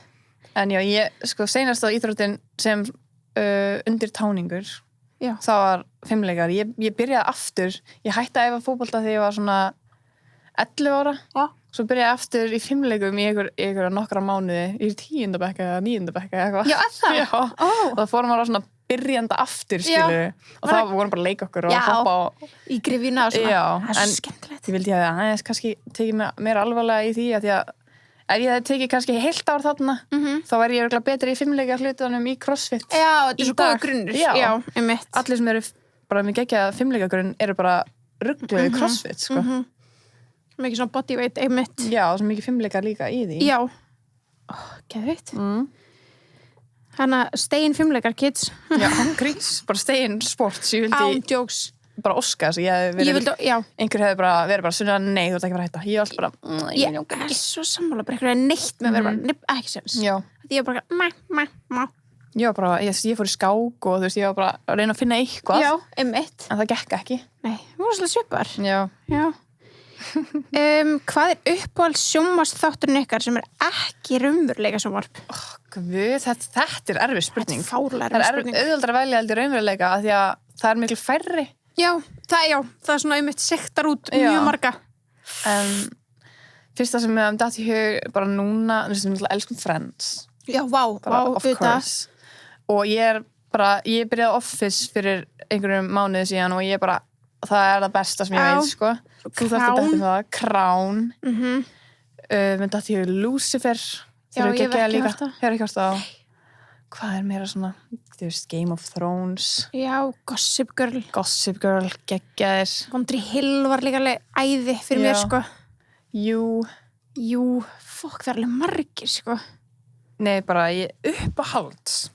[SPEAKER 1] En já, ég sko seinast á íþróttin sem undir táningur.
[SPEAKER 2] Já.
[SPEAKER 1] Það var fimmleikar. Ég byrjaði aftur. Ég hætti að æfa fótbolta þegar ég var svona 11 ára.
[SPEAKER 2] Já.
[SPEAKER 1] Svo byrjaði ég aftur í fimmleikum í einhverja nokkra mánuði í 10. bekk eða 9. bekk eða eitthvað.
[SPEAKER 2] Já, það?
[SPEAKER 1] Já. Og það fórum maður á svona byrjanda aftur, skilu. Og það vorum bara að leika okkur og hoppa á...
[SPEAKER 2] í grifjuna og svona.
[SPEAKER 1] Já.
[SPEAKER 2] Það er svo skemmtilegt.
[SPEAKER 1] Ég vildi að aðeins kannski tekið mér alvarlega í því að því að ef ég hefði tekið kannski heilt ár þarna, þá væri ég örugglega betri í fimmleika hlutunum í crossfit.
[SPEAKER 2] Já, þetta er svo góða grunnur. Já, einmitt.
[SPEAKER 1] Allir sem eru bara með geggjaða fimmleika grunn eru bara ruggluði crossfit, sko.
[SPEAKER 2] Mikið svona bodyweight, einmitt.
[SPEAKER 1] Já, og svo mikið fimmleika líka í því.
[SPEAKER 2] Já. Geðveikt. Þannig að stay in fimmleikar, kids.
[SPEAKER 1] Já, gríns. Bara stay in sports. Ég vildi
[SPEAKER 2] jokes.
[SPEAKER 1] bara óska þess að ég hefði verið... Einhver hefði bara verið bara svona, nei, þú ert ekki bara að hætta. Ég var alltaf bara...
[SPEAKER 2] Ég er svo sammála, bara einhverja neitt með að vera bara, ekki sens.
[SPEAKER 1] Já.
[SPEAKER 2] Ég var bara,
[SPEAKER 1] Ég var bara, ég fór í skák og þú veist, ég var bara að reyna að finna eitthvað.
[SPEAKER 2] Já, einmitt.
[SPEAKER 1] En það gekk ekki.
[SPEAKER 2] Nei, við vorum svolítið svipar.
[SPEAKER 1] Já.
[SPEAKER 2] Hvað er uppáhalds sjónvarpsþátturinn ykkar sem er ekki raunveruleika sjónvarp?
[SPEAKER 1] Guð, þetta er erfið spurning.
[SPEAKER 2] Þetta er fárlega erfið spurning.
[SPEAKER 1] Það er auðveldara að velja heldur raunveruleika af því að það er miklu færri.
[SPEAKER 2] Já, það er svona einmitt sektar út mjög marga.
[SPEAKER 1] Fyrsta sem við datt í hug bara núna, þú veist, við elskum Friends.
[SPEAKER 2] Já, vá,
[SPEAKER 1] of course. Og ég byrjaði Office fyrir einhverjum mánuði síðan og ég bara, það er það besta sem ég veit, sko. Þú þarft að dætti það, Crown. Við datt í hug Lucifer.
[SPEAKER 2] Já, ég hef ekki hört það.
[SPEAKER 1] Hefur ekki hört það. Hvað er meira svona, þú veist, Game of Thrones.
[SPEAKER 2] Já, Gossip Girl.
[SPEAKER 1] Gossip Girl, geggjaðir.
[SPEAKER 2] One Hill var líka alveg æði fyrir mér, sko.
[SPEAKER 1] Jú,
[SPEAKER 2] fokk, það er alveg margir, sko.
[SPEAKER 1] Nei, bara uppáhalds.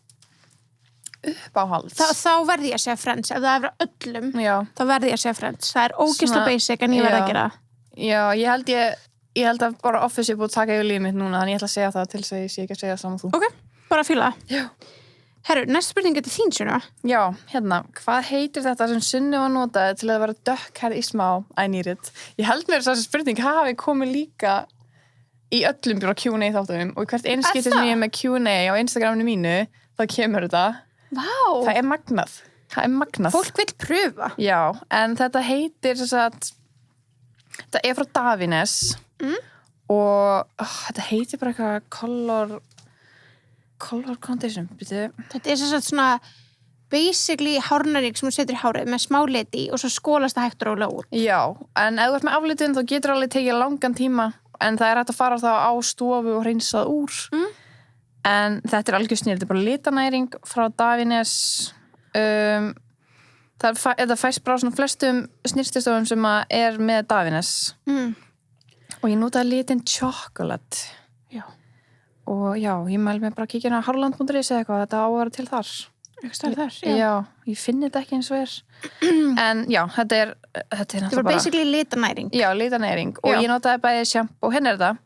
[SPEAKER 2] Þá verði ég að segja Friends. Ef það er öllum, þá verði ég að segja Friends. Það er ógeðslega basic en ég verði að gera það.
[SPEAKER 1] Já, ég held að bara Office er búið að taka yfir lífið mitt núna, þannig ég ætla að segja það til þess að ég sé ekki að segja saman þú.
[SPEAKER 2] Ok, bara að fíla það. Já. Herru, næsta spurning er til þín, Sunna.
[SPEAKER 1] Já, hvað heitir þetta sem Sunniva notaði til að vera dökkhærð í smá? I need it. Ég held mér þess að spurning hafi komið líka í öllum bara Q&A þáttum og hvert einskipti sem ég er með Q&A á Instagraminu mínu, þá kemur þetta.
[SPEAKER 2] Vá.
[SPEAKER 1] Það er magnað.
[SPEAKER 2] Fólk vill pröfa.
[SPEAKER 1] Já, en þetta heitir þetta er frá Davines og þetta heitir bara eitthvað color condition.
[SPEAKER 2] Þetta er svona basically hárnæring sem þú setur í hárið með smá liti og svo skólast það hægt og rólega út.
[SPEAKER 1] Já, en ef þú ert með aflitin þá getur alveg tekið langan tíma en það er hægt að fara þá á stofu og hreinsað úr. En þetta er algjör snið, þetta er bara litanæring frá Davines. Þetta fæst bara á svona flestum snirtistofum sem er með Davines. Og ég notaði litin chocolate.
[SPEAKER 2] Já.
[SPEAKER 1] Og já, ég mæli mig bara að kíkja hérna á harland.is eða eitthvað, þetta á að vera til þar. Já, ég finn þetta ekki eins og er. En já, þetta er náttúrulega bara...
[SPEAKER 2] basically litanæring.
[SPEAKER 1] Já, litanæring. Og ég notaði bæði shampoo, hérna er þetta.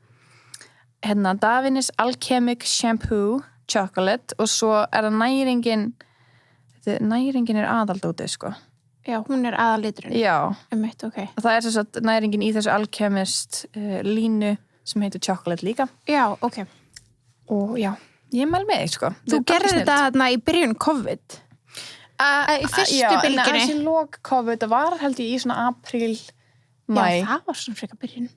[SPEAKER 1] Davines Alchemic Shampoo Chocolate og svo er það næringin er aðaldótið, sko.
[SPEAKER 2] Já, hún er aðalliturinn.
[SPEAKER 1] Já.
[SPEAKER 2] Ok.
[SPEAKER 1] Og það er þess að næringin í þessu Alchemist línu sem heitir chocolate líka.
[SPEAKER 2] Já, ok.
[SPEAKER 1] Og já, ég mæl með þig, sko.
[SPEAKER 2] Þú gerði þetta þarna í byrjun COVID? Í fyrstu bylginni? Já,
[SPEAKER 1] þessi lok COVID, það var held ég í svona apríl, mæ.
[SPEAKER 2] Já, það var svona frekar byrjun.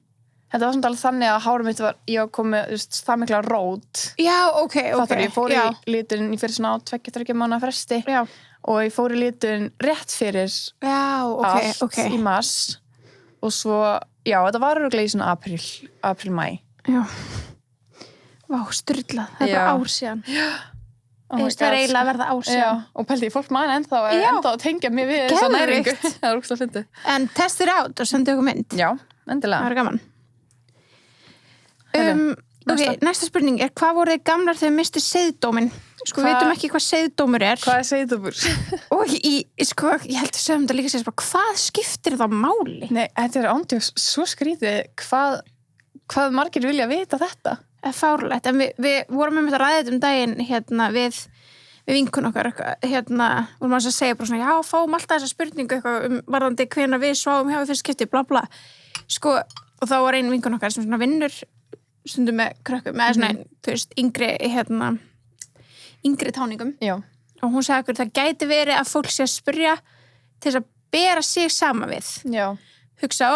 [SPEAKER 1] Þetta var svona alveg þannig að hárum mitt var, ég kom með það mikla rót.
[SPEAKER 2] Já, ok.
[SPEAKER 1] Ég fór í liturinn í fyrir svona 2-3 mánaða fresti.
[SPEAKER 2] Já.
[SPEAKER 1] Og ég fór í liturinn rétt fyrir allt í mars. Og svo, já, þetta var örugglega í svona apríl, mæ.
[SPEAKER 2] Já. Vá, sturlað. Þetta er ár síðan. Já. Það er eiginlega að verða ár síðan.
[SPEAKER 1] Já, og pældi, fólk man ennþá að tengja mig við þessa næringu. Það er ógeðslega fyndið.
[SPEAKER 2] En test it out og sendi okkur mynd.
[SPEAKER 1] Já, endilega.
[SPEAKER 2] Það er gaman. Næsta spurning er hvað voru þið gamlar þegar mistu seiðdóminn? Sko, við veitum ekki hvað seiðdómur er.
[SPEAKER 1] Hvað er seiðdómur?
[SPEAKER 2] Og ég held að segja þetta líka sér, hvað skiptir það máli?
[SPEAKER 1] Nei, þetta er ándjóks svo skrítið. Hvað margir vilja vita þetta?
[SPEAKER 2] Fárlegt, en við vorum með þetta ræðið daginn hérna við við vinkun okkar vorum að segja bara svona, já, fáum alltaf þessa spurningu eitthvað varðandi hvenær við sváum hjá í fyrst skipti, bla bla, sko, og þá var ein vinkun okkar sem svona vinnur stundum með krökkum, með svona, þú veist, yngri táningum.
[SPEAKER 1] Já.
[SPEAKER 2] Og hún sagði okkur, það gæti verið að fólk sé að spyrja til þess að bera sig saman við.
[SPEAKER 1] Já.
[SPEAKER 2] Hugsa,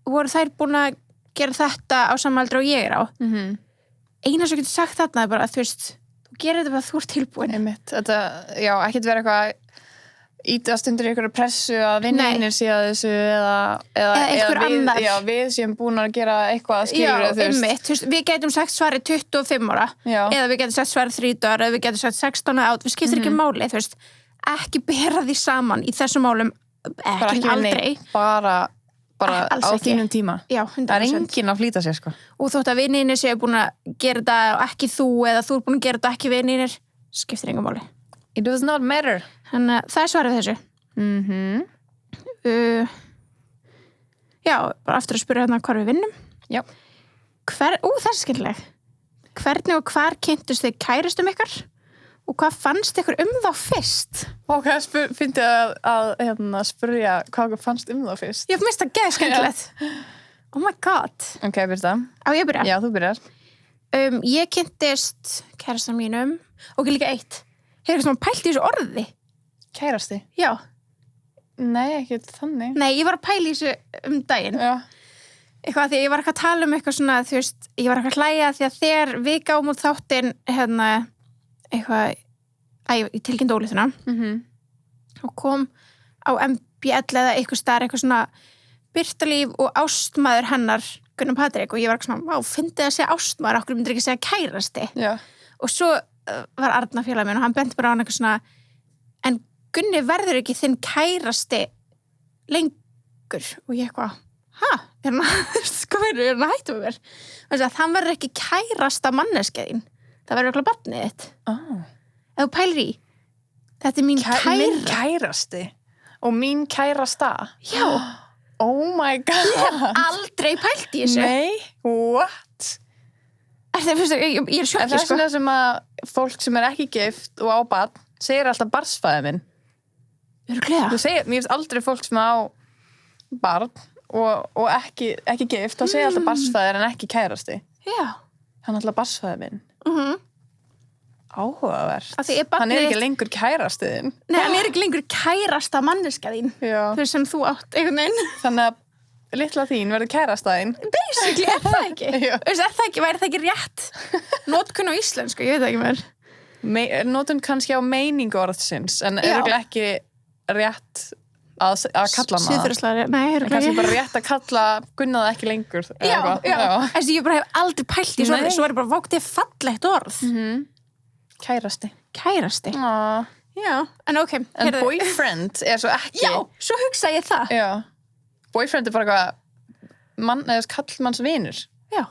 [SPEAKER 2] voru þær búin að gera þetta á samaldri og ég á? Eina sem getur sagt þarna er bara, þú veist, þú gerir þetta bara að þú ert tilbúin.
[SPEAKER 1] Einmitt. Þetta, já, ekkert vera eitthvað ítast undir ykkur pressu að vinninir sé að þessu eða
[SPEAKER 2] einhver annar.
[SPEAKER 1] Já, við séum búin að gera eitthvað að skilur
[SPEAKER 2] þú veist, við getum sagt svarið 25 ára eða við getum sagt svarið 30 ára eða við getum sagt 16 ára við skiptir ekki máli, þú veist, ekki bera því saman í þessum málum ekki aldrei.
[SPEAKER 1] Bara á þínum tíma.
[SPEAKER 2] Já, 100%.
[SPEAKER 1] Það er enginn að flýta sér, sko.
[SPEAKER 2] Og þótt að vinninir séu búin að gera þetta og ekki þú eða þú er búin að gera þetta ekki vinninir, skiptir enga máli.
[SPEAKER 1] It does not matter.
[SPEAKER 2] Þannig að það er svarið þessu. Já, bara aftur að spyrja hérna hvar við vinnum.
[SPEAKER 1] Já.
[SPEAKER 2] Það er skemmtileg. Hvernig og hvar kynntust þið kærustum ykkar? Og hvað fannst ykkur þá fyrst?
[SPEAKER 1] Og hvað fyndið að spyrja hvað fannst þá fyrst?
[SPEAKER 2] Ég finnst það geð skemmtilegt. Oh my god.
[SPEAKER 1] Ok, Birta.
[SPEAKER 2] Á ég að byrja?
[SPEAKER 1] Já, þú byrjar.
[SPEAKER 2] Ég kynntist kærastan mínum og líka eitt. Hefur eitthvað pælt í þessu orði?
[SPEAKER 1] Kærasti?
[SPEAKER 2] Já.
[SPEAKER 1] Nei, ekki þannig.
[SPEAKER 2] Nei, ég var að pæla í þessu daginn.
[SPEAKER 1] Já.
[SPEAKER 2] Eitthvað því að ég var ekki að tala eitthvað svona, þú veist, ég var ekki að hlæja því að þegar við gáum út þáttinn, eitthvað, ég tilkynnt ólíðuna og kom á MBL eða eitthvað starf, eitthvað svona Birtalíf og ástmaður hennar, Gunnar Patrik, og ég var ekki svona, fyndið að segja ástmaður, okkur myndir ekki segja kærasti.
[SPEAKER 1] Já. Og
[SPEAKER 2] svo var Arna félagi minn og hann benti bara á hann eitthvað svona, en Gunni verður ekki þinn kærasti lengur, og ég eitthvað, hvað verður hættu með mér? Þannig að hann verður ekki kærasta manneskeiðin, það verður okkur barnið þitt. Ef þú pælir í, þetta er
[SPEAKER 1] minn kærasti og mín kærasta.
[SPEAKER 2] Já.
[SPEAKER 1] Oh my god.
[SPEAKER 2] Ég hef aldrei pælt í þessu.
[SPEAKER 1] Nei, what?
[SPEAKER 2] Ég er sjokki,
[SPEAKER 1] en það er svona sem að fólk sem er ekki gift og á barn segir alltaf barnsfæði minn.
[SPEAKER 2] Örugglega.
[SPEAKER 1] Mér finnst aldrei fólk sem á barn og ekki gift, þá segir alltaf barnsfæðir en ekki kærasti.
[SPEAKER 2] Já.
[SPEAKER 1] Hann er alltaf barnsfæði minn. Áhugavert. Hann er ekki lengur kærastiðin.
[SPEAKER 2] Nei, hann er ekki lengur kærasta manneskaðin.
[SPEAKER 1] Já.
[SPEAKER 2] Þau sem þú átt einhvern veginn.
[SPEAKER 1] Þannig að litla þín verður kærastæðin.
[SPEAKER 2] Basically, er það ekki? Væri það ekki rétt? Notkun á íslensku, ég veit ekki mér.
[SPEAKER 1] Notum kannski á meiningu orðsins, en örugglega ekki rétt að kalla hana.
[SPEAKER 2] Siðferðislega, nei,
[SPEAKER 1] örugglega. Kannski bara rétt að kalla Gunnaða ekki lengur.
[SPEAKER 2] Já. Þessi ég bara hef aldrei pælt í svo er bara vóktið fallegt orð. Kærasti. Já, en ok.
[SPEAKER 1] En boyfriend er svo ekki.
[SPEAKER 2] Já, svo hugsa ég það.
[SPEAKER 1] Já. Boyfriend er bara eitthvað kallmannsvinur.
[SPEAKER 2] Já.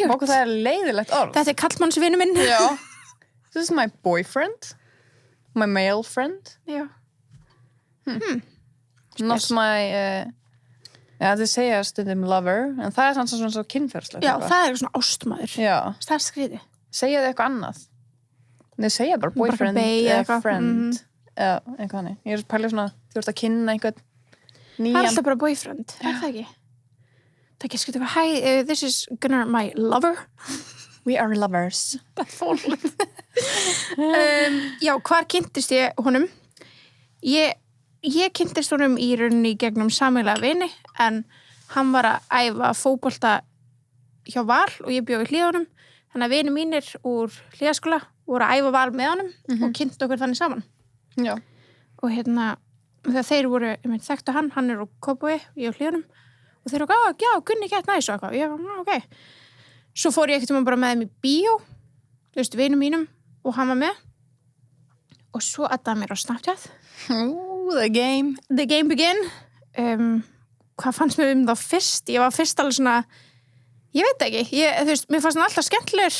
[SPEAKER 1] Og það er leiðilegt orð.
[SPEAKER 2] Þetta er kallmannsvinur minn.
[SPEAKER 1] Já. This is my boyfriend. My male friend.
[SPEAKER 2] Já.
[SPEAKER 1] Not my þið segja stundum lover, en það er svona svo kynferðslegt.
[SPEAKER 2] Já, það er svona ástmaður.
[SPEAKER 1] Já.
[SPEAKER 2] Það er skrítið.
[SPEAKER 1] Segja þau eitthvað annað. Þau segja bara boyfriend eða friend eða eitthvað hannig. Ég er pælið svona, þú ert að kynna einhvern nýjan.
[SPEAKER 2] Það er alltaf bara boyfriend, er það ekki? Það er ekki skriðið eitthvað, hi, this is Gunnar, my lover.
[SPEAKER 1] We are lovers.
[SPEAKER 2] Það er fólk. Já, hvar kynntist ég honum? Ég kynntist honum í rauninni gegnum sameiginlega vini, en hann var að æfa fótbolta hjá Val og ég bjó í Hlíðunum. Þannig að vinir mínir úr Hlíðaskóla voru að æfa Val með honum og kynnt okkur þannig saman.
[SPEAKER 1] Já.
[SPEAKER 2] Og þegar þeir voru, þekktu hann er úr Kópavogi, ég á Hlíðunum, og þeir voru, já, Gunni gett næs og eitthvað. Ég var, ok. Svo fór ég ekkert bara með þeim í bíó, þú veist, vinum mínum, og hann var með. Og svo addaði mér á Snapchat.
[SPEAKER 1] The game.
[SPEAKER 2] The game begin. Hvað fannst mér þá fyrst? Ég var fyrst alveg svona, ég veit ekki, þú veist, mér fannst hann alltaf skemmtilegur.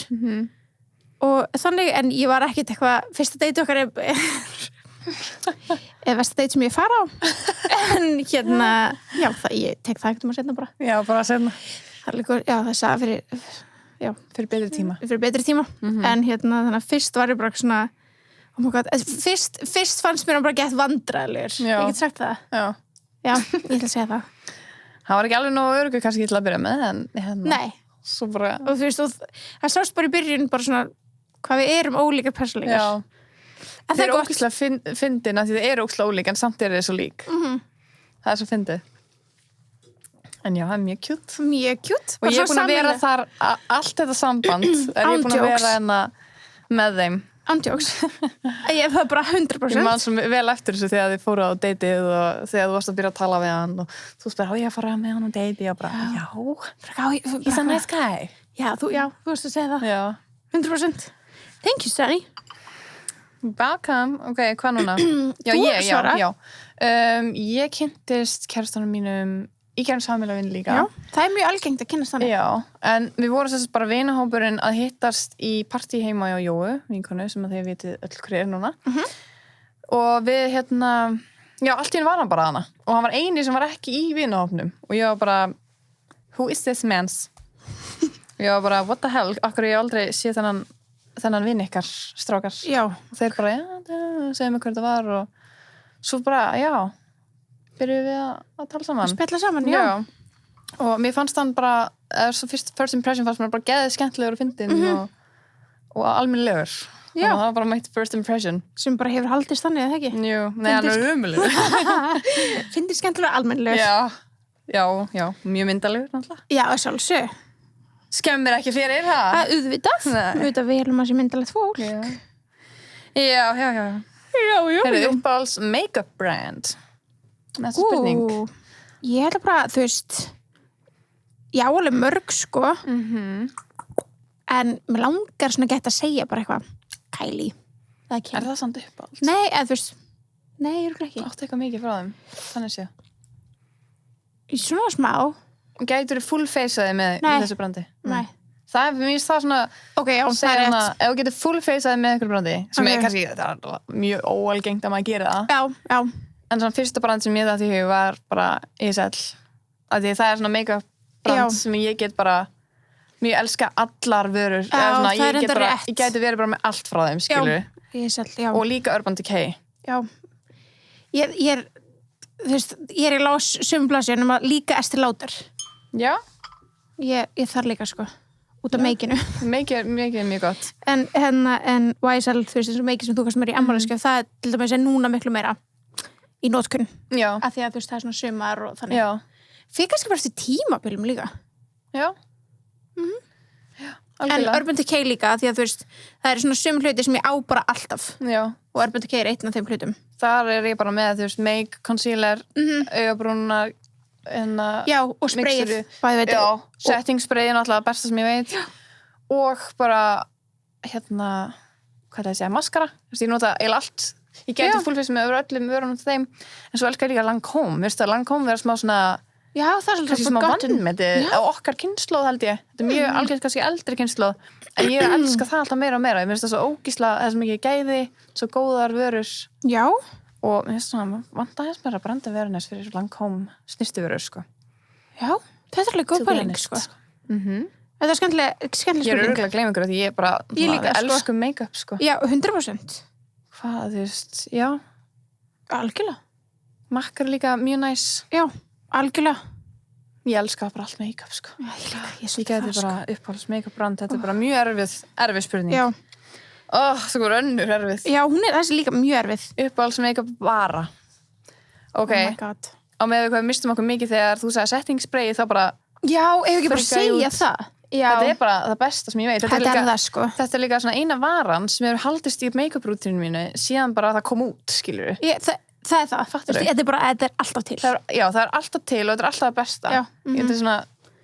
[SPEAKER 2] Og þannig, en ég var ekkert eitthvað, fyrsta date okkar eða versta date sem ég fara á. En já, ég tek það ekkert setna bara.
[SPEAKER 1] Já, bara setna.
[SPEAKER 2] Það er líka, já, það sagði já.
[SPEAKER 1] Fyrir betri tíma.
[SPEAKER 2] Fyrir betri tíma. En þannig að fyrst var ég bara svona, oh my god, fyrst fannst mér hann bara gett vandræðilegur. Ég get sagt það. Já, ég ætla að segja það.
[SPEAKER 1] Það var ekki alveg nógu öruggur kannski til að byrja með, en
[SPEAKER 2] Nei.
[SPEAKER 1] Svo bara...
[SPEAKER 2] Og þú veist, það sást bara í byrjun bara svona, hvað við erum ólíkar persónuleikar.
[SPEAKER 1] Já.
[SPEAKER 2] En
[SPEAKER 1] þeir eru ógeðslega fyndin að þeir eru ógeðslega ólík, en samt eru þeir svo lík. Það svo fyndið. En já, það mjög cute.
[SPEAKER 2] Mjög cute.
[SPEAKER 1] Og ég er búin að vera þar allt þetta samband. Er ég búin að vera með þeim.
[SPEAKER 2] Andjóks. Ég hef bara 100%.
[SPEAKER 1] Ég man svo vel eftir þessu þegar þið fóru á deitið og þegar þú varst að byrja að tala við hann og þú spyrir, á ég að fara með hann á deitið og bara, já, he's a nice guy.
[SPEAKER 2] Já, þú varst að segja það.
[SPEAKER 1] Já.
[SPEAKER 2] 100%. Thank you, Sunny.
[SPEAKER 1] Welcome. Ok, hvað núna? Já. Ég kynntist kærastanum mínum í gegnum samfélaginu líka.
[SPEAKER 2] Já, það mjög algengt að kynast þannig.
[SPEAKER 1] Já, en við vorum þess bara vinahópurinn að hittast í partí heima hjá Jóu, vinkonu, sem að þið vitið öll hver núna. Og við allt í einu var hann bara hana. Og hann var eini sem var ekki í vinahópnum. Og ég var bara, who is this man's? Ég var bara, what the hell? Akkur ég aldrei sé þennan vin ykkar, strákar.
[SPEAKER 2] Já.
[SPEAKER 1] Og þeir bara, segðu mig hver þetta var. Og svo bara, byrjuðum við að tala saman.
[SPEAKER 2] Spjalla saman, já.
[SPEAKER 1] Og mér fannst hann bara, first impression fannst mér bara geðið skemmtilegur og fyndinn og almennilegur.
[SPEAKER 2] Já.
[SPEAKER 1] Það var bara mitt first impression.
[SPEAKER 2] Sem bara hefur haldist þannig, eða ekki?
[SPEAKER 1] Jú, nei, hann er ömulegur.
[SPEAKER 2] Fyndist skemmtilegur almennilegur.
[SPEAKER 1] Já, mjög myndalegur náttúrulega.
[SPEAKER 2] Já, sjálfsög.
[SPEAKER 1] Skemmir ekki fyrir það.
[SPEAKER 2] Það auðvitað. Auðvitað við helum að sé myndalegt fólk.
[SPEAKER 1] Já. Heyrðu, uppáhalds make-up brand. Næsta spurning.
[SPEAKER 2] Ég held að bara, þú veist, já, alveg mörg, sko. En mér langar svona gett að segja bara eitthvað. Kylie.
[SPEAKER 1] Er það samt uppáhalds?
[SPEAKER 2] Nei, eða þú veist, nei, ég er ekki.
[SPEAKER 1] Áttu eitthvað mikið frá þeim, þannig séð.
[SPEAKER 2] Í svona smá.
[SPEAKER 1] Gætur þú full-faceaði með í þessu brandi?
[SPEAKER 2] Nei.
[SPEAKER 1] Það er mér það svona,
[SPEAKER 2] ok, já, það er rétt.
[SPEAKER 1] Ef þú getur full-faceaði með einhver brandi, sem er kannski, það er mjög óalgengt að maður gera það.
[SPEAKER 2] Já.
[SPEAKER 1] En svona fyrsta brand sem ég þetta í hug var bara ISL. Af því það er svona make-up brand sem ég get bara, mjög elska allar vörur.
[SPEAKER 2] Já, það er enda rétt.
[SPEAKER 1] Ég gæti verið bara með allt frá þeim, skilur.
[SPEAKER 2] Já, ISL, já.
[SPEAKER 1] Og líka Urban Decay.
[SPEAKER 2] Já. Ég er, þú veist, ég er í lás sömblasið um að líka Estée Lauder.
[SPEAKER 1] Já.
[SPEAKER 2] Ég þarf líka, sko. Út af meikinu.
[SPEAKER 1] Meikið er mjög gott.
[SPEAKER 2] En YSL, þú veist, eins og meikið sem þú kannski mér í ammáleskjöf, það er til dæmis núna miklu meira í nótkunn.
[SPEAKER 1] Já.
[SPEAKER 2] Af því að þú veist, það er svona sumar og þannig.
[SPEAKER 1] Já.
[SPEAKER 2] Fyrir kannski bara eftir tímabilum líka.
[SPEAKER 1] Já.
[SPEAKER 2] En Urban Decay líka, því að þú veist, það er svona sum hluti sem ég á bara alltaf.
[SPEAKER 1] Já.
[SPEAKER 2] Og Urban Decay er einn af þeim hlutum.
[SPEAKER 1] Þar er ég bara með, þú veist, make, concealer, augabrúnar,
[SPEAKER 2] já, og sprayið.
[SPEAKER 1] Já, setting sprayið náttúrulega besta sem ég veit. Já. Og bara, hvað er það að segja, maskara. Þú veist, ég nota eiginlega allt. Ég gæti fullfist með öllum vörunum til þeim, en svo elskar ég líka Lancôme. Mér finnst að Lancôme vera smá svona,
[SPEAKER 2] já, það er
[SPEAKER 1] kannski smá vannmetið á okkar kynslóð, held ég. Þetta er mjög algjörð kannski eldri kynslóð, en ég elska það alltaf meira og meira. Ég finnst það svo ógísla, það er svo mikið gæði, svo góðar vörur.
[SPEAKER 2] Já.
[SPEAKER 1] Og mér finnst svona, vanda þess mér að branda vörunnes fyrir Lancôme snyrtivörur, sko.
[SPEAKER 2] Já, þetta er alveg góð pæling, sko. Þetta er skemmtileg spurning.
[SPEAKER 1] Ég er örugglega að gleyma ykkur því ég bara elsku make-up, sko.
[SPEAKER 2] Já, 100%.
[SPEAKER 1] Hvað, þú veist, já.
[SPEAKER 2] Algjörlega.
[SPEAKER 1] Makk er líka mjög næs.
[SPEAKER 2] Já, algjörlega.
[SPEAKER 1] Ég elska bara allt make-up, sko.
[SPEAKER 2] Já, ég
[SPEAKER 1] geti bara uppáhalds make-up brand. Þetta er bara mjög erfið spurning.
[SPEAKER 2] Já.
[SPEAKER 1] Það går önnur erfið.
[SPEAKER 2] Já, hún er þessi líka mjög erfið.
[SPEAKER 1] Uppáhalds make-up vara. Ok.
[SPEAKER 2] Oh my god.
[SPEAKER 1] Á með við mistum okkur mikið þegar þú sagði setting spray, þá bara...
[SPEAKER 2] Já, ef ekki bara segja það. Já.
[SPEAKER 1] Þetta er bara það besta sem ég veit.
[SPEAKER 2] Þetta er það, sko.
[SPEAKER 1] Þetta er líka svona eina varan sem hefur haldist í make-up rútinu mínu síðan bara það kom út, skilur við.
[SPEAKER 2] Það er það. Fattur þú? Þetta er alltaf til.
[SPEAKER 1] Það er alltaf til og þetta er alltaf það besta.
[SPEAKER 2] Já.
[SPEAKER 1] Þetta er svona,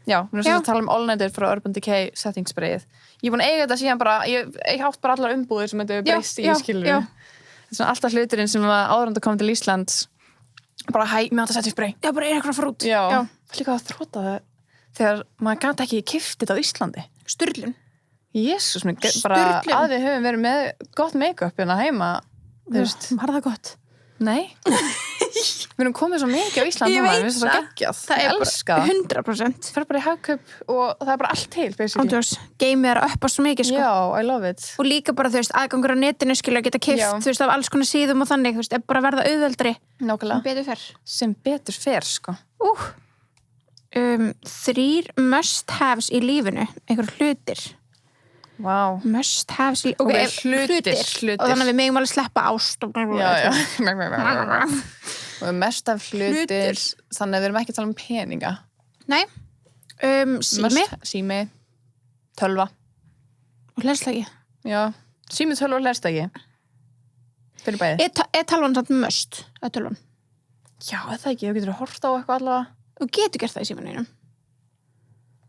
[SPEAKER 1] við erum að tala All Nighter frá Urban Decay setting sprayið. Ég er búin að eiga þetta síðan bara, ég átt bara allar umbúðir sem þetta hefur breyst í, skilur við. Þetta er svona alltaf hluturinn sem áður en það kom til Íslands. Bara, mér átt að setja spray.
[SPEAKER 2] Já, bara eitthvað frá út.
[SPEAKER 1] Já. Líka að þróta það þegar maður gæti ekki keypt þetta á Íslandi.
[SPEAKER 2] Sturlun.
[SPEAKER 1] Jesús minn, bara að við höfum verið með gott make-up hérna heima, þú veist.
[SPEAKER 2] Var það gott?
[SPEAKER 1] Nei. Við erum komið svo mikið á Ísland
[SPEAKER 2] Ég
[SPEAKER 1] núna,
[SPEAKER 2] veit
[SPEAKER 1] við erum svo geggjað.
[SPEAKER 2] Það
[SPEAKER 1] Ég
[SPEAKER 2] er
[SPEAKER 1] elska
[SPEAKER 2] bara
[SPEAKER 1] það.
[SPEAKER 2] 100%.
[SPEAKER 1] Fer bara í Hagkaup og það er bara allt til, basically.
[SPEAKER 2] Ándjós, geimið að uppa svo mikið, sko.
[SPEAKER 1] Já, I love it.
[SPEAKER 2] Og líka bara, þú veist, aðgangur á netinu skilja að geta keypt,
[SPEAKER 1] Já.
[SPEAKER 2] þú veist, af alls konar síðum og þannig, þú veist, er bara að verða auðveldri.
[SPEAKER 1] Nákvæmlega.
[SPEAKER 2] Betur fer.
[SPEAKER 1] Sem betur fer, sko.
[SPEAKER 2] 3 must-haves í lífinu, einhver hlutir.
[SPEAKER 1] Vá.
[SPEAKER 2] Must-haves í...
[SPEAKER 1] Ok,
[SPEAKER 2] ef-
[SPEAKER 1] hlutir.
[SPEAKER 2] Og þannig að við megum alveg sleppa ást og...
[SPEAKER 1] Já. Og mest af hlutir, þannig að við erum ekki að tala um peninga.
[SPEAKER 2] Nei. Sími
[SPEAKER 1] Sími, tölva.
[SPEAKER 2] og hlæstlagi.
[SPEAKER 1] Já, sími, tölva og hlerstæki. Fyrir bæði.
[SPEAKER 2] Er talvan samt must? Er talvan?
[SPEAKER 1] Já, það ekki, þú getur að horta á eitthvað allavega.
[SPEAKER 2] Þú getur gert það í símanum.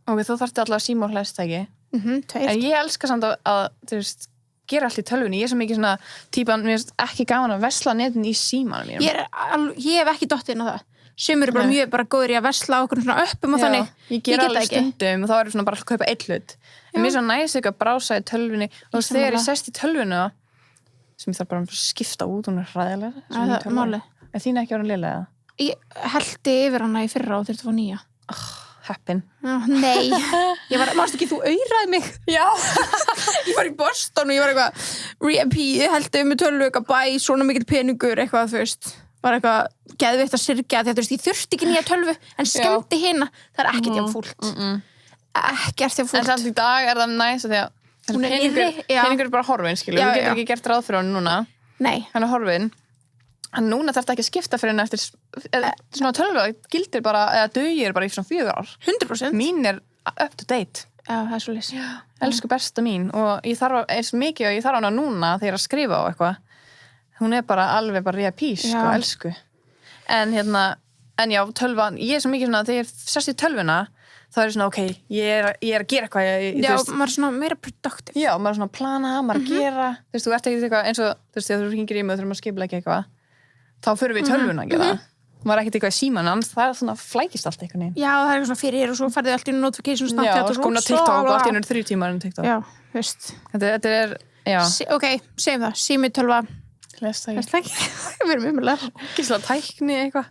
[SPEAKER 1] Ok, þú þarfti allavega síma og hlerstæki.
[SPEAKER 2] 2.
[SPEAKER 1] En ég elska samt að þú veist, gera allt í tölvunni. Ég er svo mikið svona típan, mér finnst ekki gaman að vesla netin í símanum mínum.
[SPEAKER 2] Ég hef ekki dottið inn á það. Sumir eru bara
[SPEAKER 1] Nei.
[SPEAKER 2] mjög bara góður í að vesla á okkur svona uppum og
[SPEAKER 1] Já,
[SPEAKER 2] þannig.
[SPEAKER 1] ég
[SPEAKER 2] get
[SPEAKER 1] ger
[SPEAKER 2] það
[SPEAKER 1] alveg
[SPEAKER 2] ekki.
[SPEAKER 1] stundum og þá er svona bara að kaupa eitt hlut. En mér er svo næs eitthvað að brása í tölvunni og þú veist, þegar ég sest í tölvuna sem ég þarf bara að skipta út, hún er hræðilega.
[SPEAKER 2] Það er málið.
[SPEAKER 1] Er þín ekki orðin lélega?
[SPEAKER 2] Ég hellti yfir hana í fyrra og þurfti að fá nýja.
[SPEAKER 1] Heppin.
[SPEAKER 2] Nei. Mástu ekki, þú auraði mig.
[SPEAKER 1] Já.
[SPEAKER 2] Ég var í Boston og ég var eitthvað RIP, ég hellti með tölvu eitthvað bæ, svona mikill peningur, eitthvað, þú veist. Var eitthvað geðvitt að syrgja því að þú veist, ég þurfti ekki nýja tölvu en skemmti hina. Það er ekkert jafn fúlt. Ekkert jafn fúlt.
[SPEAKER 1] En samt í dag er það næs að því að
[SPEAKER 2] Hún er nýrri, já.
[SPEAKER 1] peningur er bara horfin, skilur.
[SPEAKER 2] Já,
[SPEAKER 1] Við getum
[SPEAKER 2] já.
[SPEAKER 1] ekki gert ráð fyrir hann núna.
[SPEAKER 2] Nei.
[SPEAKER 1] Hann er horfin. En núna þarf það ekki að skipta fyrir henni eftir svona tölva gildir bara, eða dugir bara í svona 4 ár.
[SPEAKER 2] 100%.
[SPEAKER 1] Mín er up to date.
[SPEAKER 2] Já, það er svo lýs.
[SPEAKER 1] Elsku besta mín og ég þarf eins mikið og ég þarf hana núna þegar ég er að skrifa á eitthvað. Hún er bara alveg bara ríða pís, sko,
[SPEAKER 2] Já.
[SPEAKER 1] elsku. En en já, tölvan, ég er svo mikið svona, þegar ég sest í tölvuna, þá er ég svona, ok, ég er að gera eitthvað,
[SPEAKER 2] Já, maður er svona meira productive.
[SPEAKER 1] já, maður er svona að plana, maður er að gera, þú veist, þú ert ekki eitthvað eins og, þú veist, þegar þú hringir í mig og þurfum að skipla ekki eitthvað, þá förum við í tölvuna að gera það. Maður er ekkert eitthvað í símanum, það er svona flækist allt einhvern veginn.
[SPEAKER 2] Já, það er svona fyrir og svo færðu allt í notification
[SPEAKER 1] Já, skona TikTok og allt í ennur 3 tímar en TikTok.
[SPEAKER 2] Já, veist.
[SPEAKER 1] Þetta er, já,
[SPEAKER 2] Ok, segjum það. Sími, tölva.
[SPEAKER 1] lesta ekki.
[SPEAKER 2] Hlæstlagi. Við erum umlega.
[SPEAKER 1] Gísla tækni eitthvað.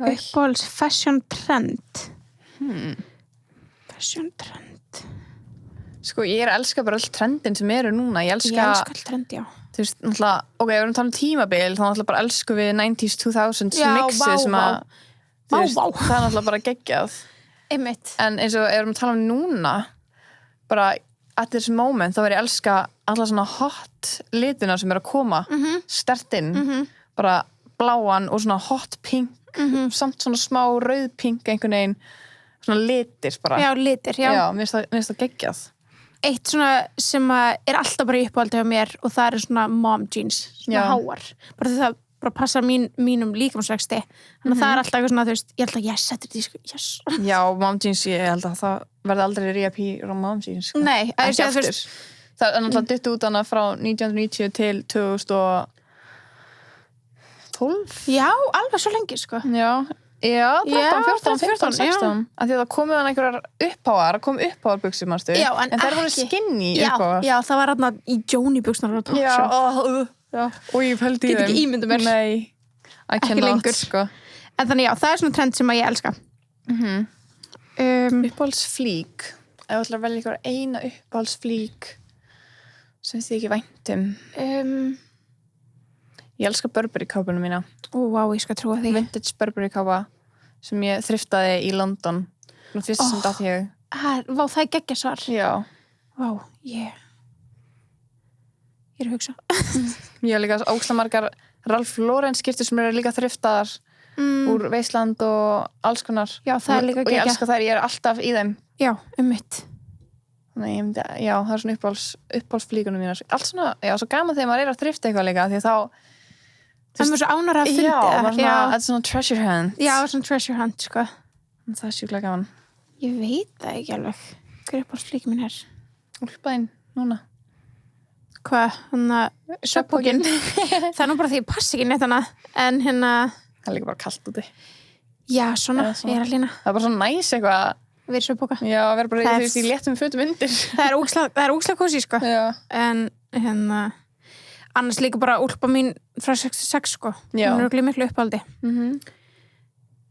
[SPEAKER 2] Uppáhalds fashion trend. Fashion trend.
[SPEAKER 1] Sko, ég er að elska bara öll trendin sem eru núna. Ég elska,
[SPEAKER 2] Ég elska all trend, já.
[SPEAKER 1] þú veist, náttúrulega, ok, við erum að tala um tímabil, þá náttúrulega bara elsku við 90s, 2000s
[SPEAKER 2] Já,
[SPEAKER 1] mixið sem að, þú veist,
[SPEAKER 2] Vá.
[SPEAKER 1] það er náttúrulega bara geggjað.
[SPEAKER 2] Einmitt.
[SPEAKER 1] En eins og ef við erum að tala um núna, bara at this moment, þá verð ég elska alla svona hot litina sem eru að koma, stertinn, bara bláan og svona hot pink, samt svona smá rauðpink einhvern veginn, svona litir bara.
[SPEAKER 2] Já, litir, já.
[SPEAKER 1] Já, mér finnst það geggjað.
[SPEAKER 2] Eitt svona sem að er alltaf bara í uppáhaldi hjá mér og það er svona mom jeans, svona
[SPEAKER 1] Já.
[SPEAKER 2] háar. Bara því það bara passa mínum líkamsvexti. Þannig að það er alltaf eitthvað svona, þú veist, ég held að yes, þetta er því, sko, yes.
[SPEAKER 1] Já, mom jeans, ég held að það verði aldrei RIP á mom jeans. Sko.
[SPEAKER 2] Nei, að ég
[SPEAKER 1] Ekki
[SPEAKER 2] segja, þú
[SPEAKER 1] aftur.
[SPEAKER 2] veist,
[SPEAKER 1] Það er náttúrulega dytt út hana frá 1990 til 2012.
[SPEAKER 2] já, alveg svo lengi, sko.
[SPEAKER 1] Já, 13, 14, 15,
[SPEAKER 2] 14,
[SPEAKER 1] 16. Af því að það komið hann einhverjar uppháar, kom uppháarbuxur, manstu.
[SPEAKER 2] Já, en
[SPEAKER 1] þær voru
[SPEAKER 2] ekki-
[SPEAKER 1] skinny
[SPEAKER 2] Já,
[SPEAKER 1] uppháar.
[SPEAKER 2] já, það var þarna í Joni buxnar á
[SPEAKER 1] Já,
[SPEAKER 2] Topshop.
[SPEAKER 1] og ég pældi í
[SPEAKER 2] Get
[SPEAKER 1] þeim.
[SPEAKER 2] ekki ímyndað mér.
[SPEAKER 1] Nei, I
[SPEAKER 2] Ekki
[SPEAKER 1] cannot,
[SPEAKER 2] lengur.
[SPEAKER 1] sko.
[SPEAKER 2] En þannig já, það er svona trend sem að ég elska.
[SPEAKER 1] Uppáhaldsflík. Ef þú ætlar að velja einhver eina uppáhaldsflík sem þið ekki væntum. Ég elska Burberry-kápunum mína.
[SPEAKER 2] Vá, ég skal trúa því.
[SPEAKER 1] Vintage Burberry-kápa sem ég þriftaði í London. Nú fyrst sem datt ég.
[SPEAKER 2] Vá, það er geggja svar.
[SPEAKER 1] Já.
[SPEAKER 2] Vá, ég er að hugsa.
[SPEAKER 1] Ég har líka óksla margar Ralph Lauren skyrtur sem eru líka þriftaðar úr Veisland og alls konar.
[SPEAKER 2] Já, það er líka
[SPEAKER 1] Og ég
[SPEAKER 2] geggjað.
[SPEAKER 1] elska þær, ég er alltaf í þeim.
[SPEAKER 2] Já, mitt.
[SPEAKER 1] Þannig, ég myndi, já, það er svona uppáhaldsflíkunum mínar. Allt svona, já, svo gaman þegar maður er að þrifta eitthvað líka, því þá
[SPEAKER 2] Það er mjög svo ánara að
[SPEAKER 1] já,
[SPEAKER 2] fyndi
[SPEAKER 1] maður svona, þetta er svona treasure hunt.
[SPEAKER 2] Já, svona treasure hunt, sko.
[SPEAKER 1] Það er sjúklega gaman.
[SPEAKER 2] Ég veit það ekki alveg. Hver er bara slík mín her?
[SPEAKER 1] Úlpaðinn, núna.
[SPEAKER 2] Hvað? Hanna, svefnpókin. Það er nú bara því ég passi ekki neitt hana. En hérna,
[SPEAKER 1] Það er líka bara kallt úti.
[SPEAKER 2] já, svona,
[SPEAKER 1] Eða svona.
[SPEAKER 2] ég er að lína.
[SPEAKER 1] Það er bara svona næs eitthvað.
[SPEAKER 2] Við erum svefnpóka.
[SPEAKER 1] Já, að vera bara,
[SPEAKER 2] Það er-
[SPEAKER 1] þú veist, í léttum fötum undir.
[SPEAKER 2] Það er óksla kósi, sko.
[SPEAKER 1] Já.
[SPEAKER 2] En hérna, annars líka bara úlpa mín frá 66 sko,
[SPEAKER 1] Já.
[SPEAKER 2] hún er örugglega í miklu uppáldi.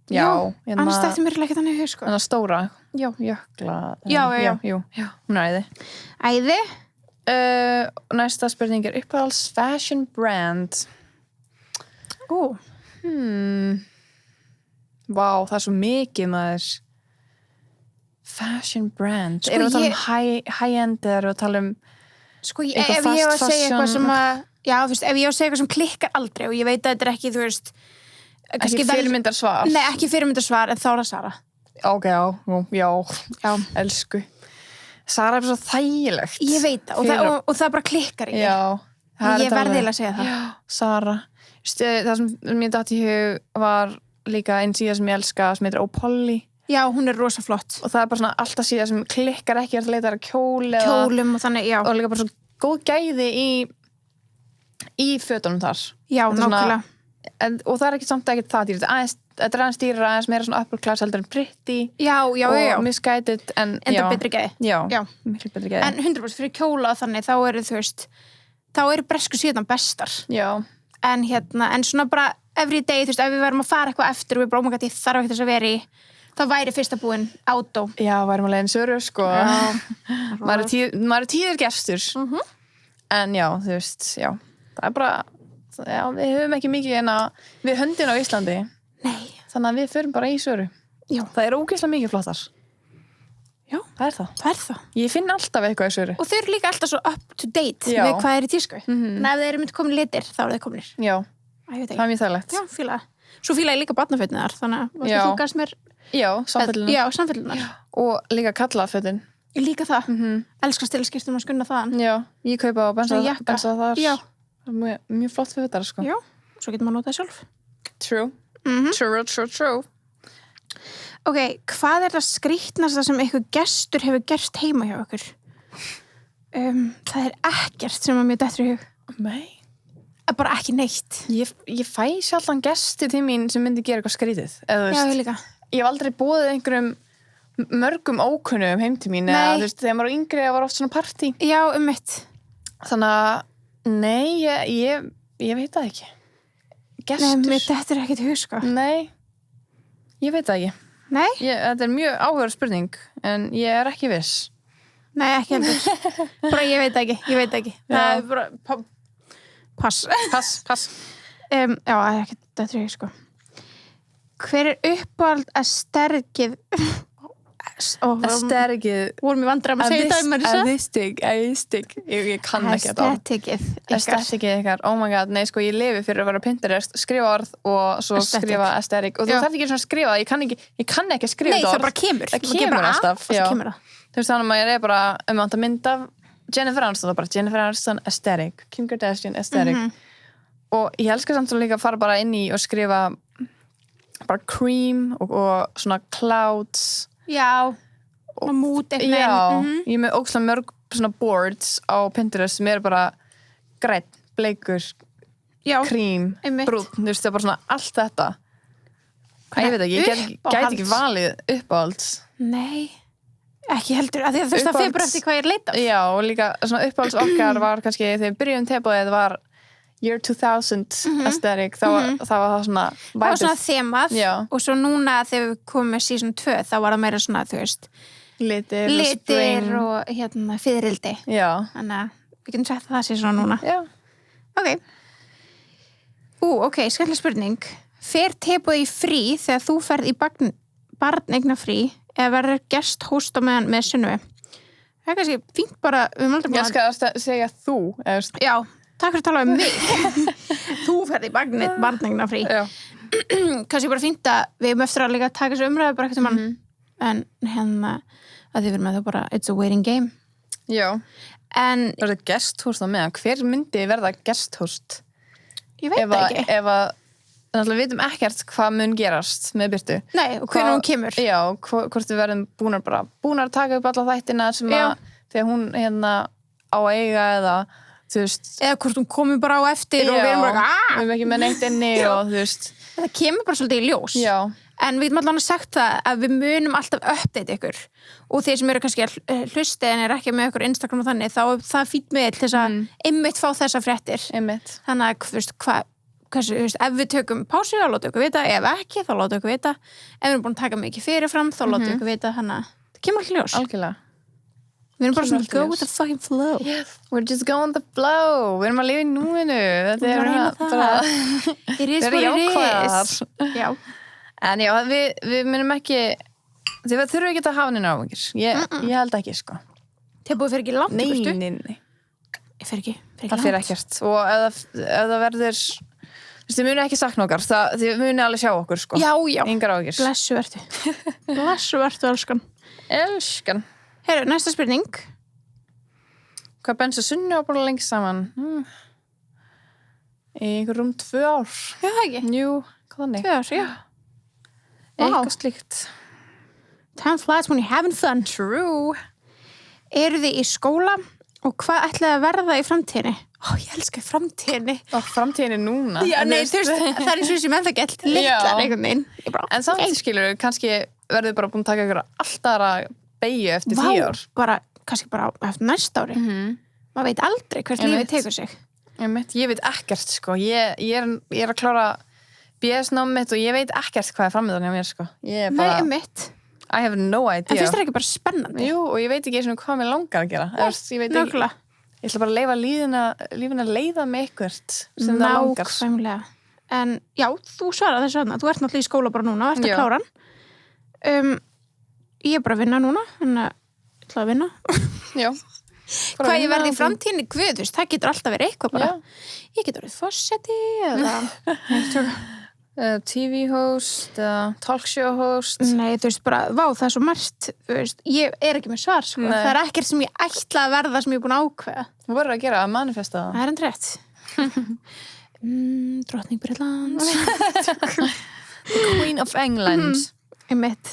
[SPEAKER 1] Já,
[SPEAKER 2] Annars þetta mér ekki þannig í hug sko.
[SPEAKER 1] Þannig stóra
[SPEAKER 2] Já.
[SPEAKER 1] jökla.
[SPEAKER 2] Já.
[SPEAKER 1] Jú, hún er æði.
[SPEAKER 2] Æði?
[SPEAKER 1] Næsta spurning er uppáhalds fashion brand. Vá, það er svo mikið maður. Fashion brand.
[SPEAKER 2] Sko,
[SPEAKER 1] Erum við að tala um high-end eða erum við að tala um
[SPEAKER 2] Sko, ef
[SPEAKER 1] eitthvað
[SPEAKER 2] ég var að
[SPEAKER 1] fast
[SPEAKER 2] segja eitthvað
[SPEAKER 1] fashion?
[SPEAKER 2] sem að já, þú veist, ef ég var að segja eitthvað sem klikkar aldrei og ég veit að þetta er ekki, þú veist
[SPEAKER 1] ekki fyrirmyndar svar?
[SPEAKER 2] Nei, ekki fyrirmyndar svar, en þá er það Sara.
[SPEAKER 1] Ok, já, elsku. Sara er svo þægilegt.
[SPEAKER 2] Ég veit það, og það bara klikkar ekki.
[SPEAKER 1] Já.
[SPEAKER 2] Ég verði eiginlega að segja það.
[SPEAKER 1] Já, Sara. Það sem mér datt í hug var líka einn síða sem ég elska sem heitir O'Polly.
[SPEAKER 2] Já, hún er rosa flott.
[SPEAKER 1] Og það er bara svona alltaf síða sem klikkar ekki að leita að kjól
[SPEAKER 2] Kjólum og þannig, já.
[SPEAKER 1] Og líka bara svo góð gæði í fötunum þar.
[SPEAKER 2] Já, nákvæmlega.
[SPEAKER 1] Og það er ekki samt ekki það dýrt. Þetta er aðeins dýrar, aðeins meira svona upper class heldur en pretty.
[SPEAKER 2] Já.
[SPEAKER 1] Og misguided. En
[SPEAKER 2] það er betri gæði.
[SPEAKER 1] Já, miklu betri gæði.
[SPEAKER 2] En 100% fyrir kjóla þannig, þá eru þú veist, þá eru bresku síðan bestar.
[SPEAKER 1] Já.
[SPEAKER 2] En svona bara every day, þú veist, ef við værum að fara eitthvað eftir og við bara, oh my god, ég þarf ekki þess að vera í, þá væri fyrsta búin átó.
[SPEAKER 1] Já, værum að leiðin Söru, sko. Maður er tíður gestur. En já, þú veist, já. Það er bara, já, við höfum ekki mikið við höndin á Íslandi.
[SPEAKER 2] Nei.
[SPEAKER 1] Þannig að við förum bara í Söru.
[SPEAKER 2] Já.
[SPEAKER 1] Það er ógeðslega mikið flottar.
[SPEAKER 2] Já.
[SPEAKER 1] Það er það.
[SPEAKER 2] Það er það.
[SPEAKER 1] Ég finn alltaf eitthvað í Söru.
[SPEAKER 2] Og þau eru líka alltaf svo up to date
[SPEAKER 1] Já.
[SPEAKER 2] við hvað er í tísku. En ef þeir eru myndi komin litir, þá eru þeir kominir.
[SPEAKER 1] Já.
[SPEAKER 2] Æ, ég veit
[SPEAKER 1] Það er mjög þægilegt.
[SPEAKER 2] Já, fíla. Svo fíla ég líka barnafötnið þar, þannig að
[SPEAKER 1] Já.
[SPEAKER 2] þú gafst mér
[SPEAKER 1] Já, samfellunar.
[SPEAKER 2] Já, samfellunar.
[SPEAKER 1] Og líka kallafötin.
[SPEAKER 2] Líka það. Elskar stilskiptum að skunna þaðan.
[SPEAKER 1] Já, ég kaupa á bensa
[SPEAKER 2] jakka.
[SPEAKER 1] þar.
[SPEAKER 2] Já.
[SPEAKER 1] Mjög flott fötar, sko.
[SPEAKER 2] Já, svo getur maður notað sjálf.
[SPEAKER 1] True. True.
[SPEAKER 2] Ok, hvað er það skrýtnasta sem einhver gestur hefur gert heima hjá okkur? Það er ekkert sem að mér dettur í hug.
[SPEAKER 1] Nei.
[SPEAKER 2] Bara ekki neitt.
[SPEAKER 1] Ég fæ sjaldan gesti til mín sem myndi gera eitthvað skrítið.
[SPEAKER 2] Já, ég líka.
[SPEAKER 1] Ég hef aldrei boðið einhverjum mörgum ókunnum heim til mín. Eða, þú veist, þegar maður var yngri var oft svona partí.
[SPEAKER 2] Já, mitt.
[SPEAKER 1] Þannig að, nei, ég veit það ekki. Gestur?
[SPEAKER 2] Nei, mér dettur ekkert í hug, sko.
[SPEAKER 1] Nei, ég veit það ekki.
[SPEAKER 2] Nei?
[SPEAKER 1] Þetta er mjög áhugaður spurning, en ég er ekki viss.
[SPEAKER 2] Nei, ekki heldur. Bara ég veit ekki. Það er bara, pass. Já, ekki dettur í hug, sko. Hver er uppáhald aestheticið?
[SPEAKER 1] Aestheticið.
[SPEAKER 2] Vorum við vandræðum að segja það með
[SPEAKER 1] Aesthetic. Ég kann ekki þetta. Aestheticið ykkar. Oh my god, nei, sko, ég lifi fyrir að vera Pinterest, skrifa orð og svo skrifa aesthetic. Og þú þarf ekki svona að skrifa það, ég kann ekki að skrifa
[SPEAKER 2] þetta orð.
[SPEAKER 1] Nei,
[SPEAKER 2] það bara kemur.
[SPEAKER 1] Það kemur alltaf.
[SPEAKER 2] Og svo kemur það.
[SPEAKER 1] Þú veist, þannig að maður er bara að mynda Jennifer Aniston, bara Jennifer Aniston aesthetic, Kim Kardashian aesthetic. Og ég elskar samt svo líka að fara bara inn í og skrifa bara cream og svona clouds.
[SPEAKER 2] Já, og mút eitthvað.
[SPEAKER 1] Já, ég er með ógeðslega mörg svona boards á Pinterest sem eru bara grænn, bleikur, krím, brúnn, þú veist, það er bara svona allt þetta. Ég veit ekki, ég gæti ekki valið uppáhalds.
[SPEAKER 2] Nei, ekki heldur, af því að þú veist það fyrir bara eftir hvað ég er leitað.
[SPEAKER 1] Já, og líka svona uppáhalds okkar var kannski þegar við byrjum tebóðið var Year 2000 aesthetic, þá var það svona
[SPEAKER 2] það var svona þemað og svo núna þegar við komum með season 2 þá var það meira svona, þú veist litir og fiðrildi þannig að við getum sett það sér svona núna. Ok, skemmtileg spurning. Fer teboð í frí þegar þú ferð í barneigna frí eða verður gest hóst á meðan með Sunnivi? Það er kannski fínt bara
[SPEAKER 1] ég skal segja þú
[SPEAKER 2] já, takk fyrir að tala um mig. Þú ferði í barneigna frí. Kannski bara fínt að við erum eftir að líka taka þessu umræðu bara ekkert mann. En að þið verðum að það bara it's a waiting game.
[SPEAKER 1] Já.
[SPEAKER 2] En
[SPEAKER 1] verður gesthóst á meðan. Hver myndi verða gesthóst?
[SPEAKER 2] Ég veit ekki.
[SPEAKER 1] Ef að við vitum ekkert hvað mun gerast með Birtu.
[SPEAKER 2] Nei, og hvernig hún kemur.
[SPEAKER 1] Já, hvort við verðum búnar að taka upp alla þættina sem að þegar hún á að eiga eða þú veist,
[SPEAKER 2] eða hvort hún komi bara á eftir og við erum bara
[SPEAKER 1] við erum ekki með neitt inni og þú veist
[SPEAKER 2] það kemur bara svolítið í ljós En við getum allan að sagt það að við munum alltaf update ykkur og þeir sem eru kannski að hlusta en er ekki með ykkur Instagram og þannig, þá er það fínt með til þess að einmitt fá þessa fréttir.
[SPEAKER 1] Einmitt.
[SPEAKER 2] Þannig að, þú veist, ef við tökum pásu, þá láta ykkur vita, ef ekki, þá láta ykkur vita. Ef við erum búin að taka mikið fyrirfram, þá láta ykkur vita, þannig að það kemur allir ljós.
[SPEAKER 1] Algjörlega.
[SPEAKER 2] Við erum bara svona, go with the fucking flow.
[SPEAKER 1] Yes, we're just going with the flow. Við erum að lifa í núinu. Þetta er
[SPEAKER 2] bara it is what it is. Já.
[SPEAKER 1] En já, við munum ekki, þið þurfum ekki að hafa neina áhyggjur. Ég held ekki, sko.
[SPEAKER 2] Tilbúið fyrir ekki langt, veistu?
[SPEAKER 1] Nei.
[SPEAKER 2] Ég fer ekki
[SPEAKER 1] Það
[SPEAKER 2] langt.
[SPEAKER 1] fyrir ekkert. Og ef það verður, þið munum ekki sakna okkar. Þið munum alveg sjá okkur, sko.
[SPEAKER 2] Já.
[SPEAKER 1] Engar áhyggjur.
[SPEAKER 2] Blessu vertu. Blessu vertu, elskan.
[SPEAKER 1] Elskan.
[SPEAKER 2] Heyrðu, næsta spurning.
[SPEAKER 1] Hvað Benz og Sunni var bara lengst saman? Í einhver 2 ár.
[SPEAKER 2] Já, það ekki.
[SPEAKER 1] Jú, hvað þannig?
[SPEAKER 2] 2 ár, já.
[SPEAKER 1] Eitthvað slíkt.
[SPEAKER 2] Time flies when you're having fun.
[SPEAKER 1] True.
[SPEAKER 2] Eru þið í skóla og hvað ætlaði að verða í framtíðinni? Ég elska framtíðinni.
[SPEAKER 1] Og framtíðinni núna.
[SPEAKER 2] Já, nei, þú veist, það er eins og sem ennþá gett litlar einhvern veginn.
[SPEAKER 1] En samt skilur við, kannski verður bara búin að taka ykkur alltaf aðra beygju eftir 10 ár.
[SPEAKER 2] Kannski bara eftir næsta ári. Maður veit aldrei hvert lífið tekur sig.
[SPEAKER 1] Ég veit ekkert, sko. Ég er að klára BS-nám mitt og ég veit ekkert hvað er framöndan hjá mér, sko. Ég er bara...
[SPEAKER 2] Nei, mitt.
[SPEAKER 1] I have no idea.
[SPEAKER 2] En finnst það ekki bara spennandi?
[SPEAKER 1] Jú, og ég veit ekki eins og hvað mér langar að gera. Ég veit ekki. Ég ætla bara að leifa lífina að leiða með eitthvað sem það langar.
[SPEAKER 2] Nákvæmlega. En já, þú svarar þessu þarna. Þú ert náttúrulega í skóla bara núna, ert að klára hann. Ég er bara að vinna núna, en ég ætla að vinna.
[SPEAKER 1] Já.
[SPEAKER 2] Hvað ég verði í framtíðinni, guð, þú veist, það getur alltaf verið eitthvað bara. Ég get orðið forseti eða...
[SPEAKER 1] TV-host, talkshow host.
[SPEAKER 2] Nei, þú veist bara, það er svo margt, þú veist, ég er ekki með svar, sko. Það er ekkert sem ég ætla að verða sem ég er búin að ákveða.
[SPEAKER 1] Þú verður að gera að manifesta það.
[SPEAKER 2] Það er enn rétt. Drottning Bretlands.
[SPEAKER 1] Queen of England.
[SPEAKER 2] Einmitt.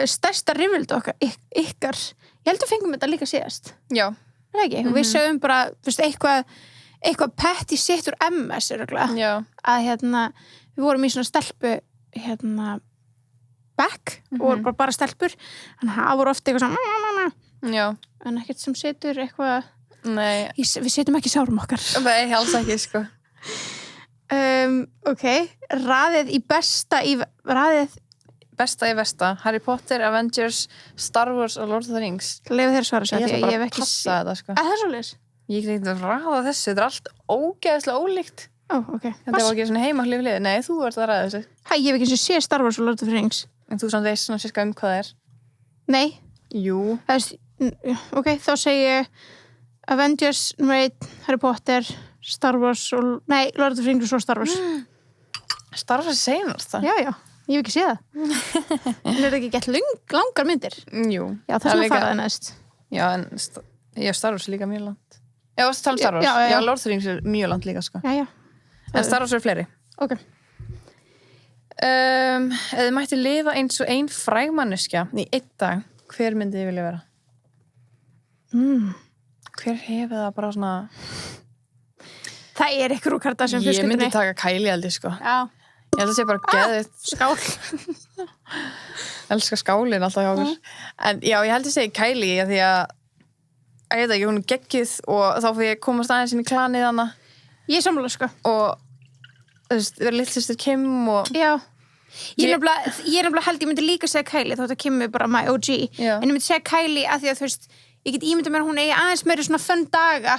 [SPEAKER 2] Stærsta rifrildi okkar, ykkar, ég held að fengum þetta líka síðast.
[SPEAKER 1] Já.
[SPEAKER 2] Það ekki, við sögum bara, þú veist, eitthvað petty sitt úr MS, öruglega.
[SPEAKER 1] Já.
[SPEAKER 2] Að við vorum í svona stelpu back og vorum bara stelpur þannig að það voru ofta eitthvað svona
[SPEAKER 1] Já.
[SPEAKER 2] en ekkert sem setur eitthvað
[SPEAKER 1] Nei.
[SPEAKER 2] Við setjum ekki sárum okkar.
[SPEAKER 1] Nei, alls ekki, sko.
[SPEAKER 2] Ok, raðið
[SPEAKER 1] Besta í versta. Harry Potter, Avengers, Star Wars og Lord of the Rings.
[SPEAKER 2] Leifðu þér svara sér.
[SPEAKER 1] Ég ætla bara að passa þetta, sko.
[SPEAKER 2] Það er svoleiðis?
[SPEAKER 1] Ég get ekki að ræða þessu. Þetta er allt ógeðslega ólíkt.
[SPEAKER 2] Ok.
[SPEAKER 1] Þetta var ekki svona heima hlið. Nei, þú ert að ræða þessu.
[SPEAKER 2] Ég hef ekki eins og sé Star Wars og Lord of the Rings.
[SPEAKER 1] En þú samt veist svona sérska hvað það er.
[SPEAKER 2] Nei.
[SPEAKER 1] Jú.
[SPEAKER 2] Ok, þá segi ég Avengers, Harry Potter, Star Wars og... Nei, Lord of the Rings og Star Wars.
[SPEAKER 1] Star Wars er seinast það?
[SPEAKER 2] Já. Ég hef ekki séð það. En er það ekki gett langar myndir?
[SPEAKER 1] Jú.
[SPEAKER 2] Já, það er svona faraði næst.
[SPEAKER 1] Já, en Star Wars er líka mjög langt. Já, varstu að tala um Star Wars? Já, Lord of the Rings er mjög langt líka, sko.
[SPEAKER 2] Já.
[SPEAKER 1] En Star Wars eru fleiri.
[SPEAKER 2] Ok.
[SPEAKER 1] Ef þið mætti lifa eins og ein fræg manneskja í 1 dag, hver myndi þið vilja vera? Hver hefur það bara svona...
[SPEAKER 2] Það er ykkur úr Kardashian fjölskyldunni.
[SPEAKER 1] Ég myndi taka Kylie aldrei, sko.
[SPEAKER 2] Já.
[SPEAKER 1] Ég held að það sé bara geðið.
[SPEAKER 2] Skál.
[SPEAKER 1] Elskar skálinn alltaf hjá okkur. En já, ég held að segja Kylie því að ég veit ekki, hún er geggjuð og þá fyrir ég komast aðeins inn í klanið hana.
[SPEAKER 2] Ég er sammála, sko.
[SPEAKER 1] Og þú veist, vera litlistur Kim og...
[SPEAKER 2] Já. Ég er nefnilega held, ég myndi líka segja Kylie þótt að Kim er bara my OG.
[SPEAKER 1] Já.
[SPEAKER 2] En ég myndi segja Kylie að því að þú veist, ég get ímyndað mér að hún eigi aðeins meiri svona fun daga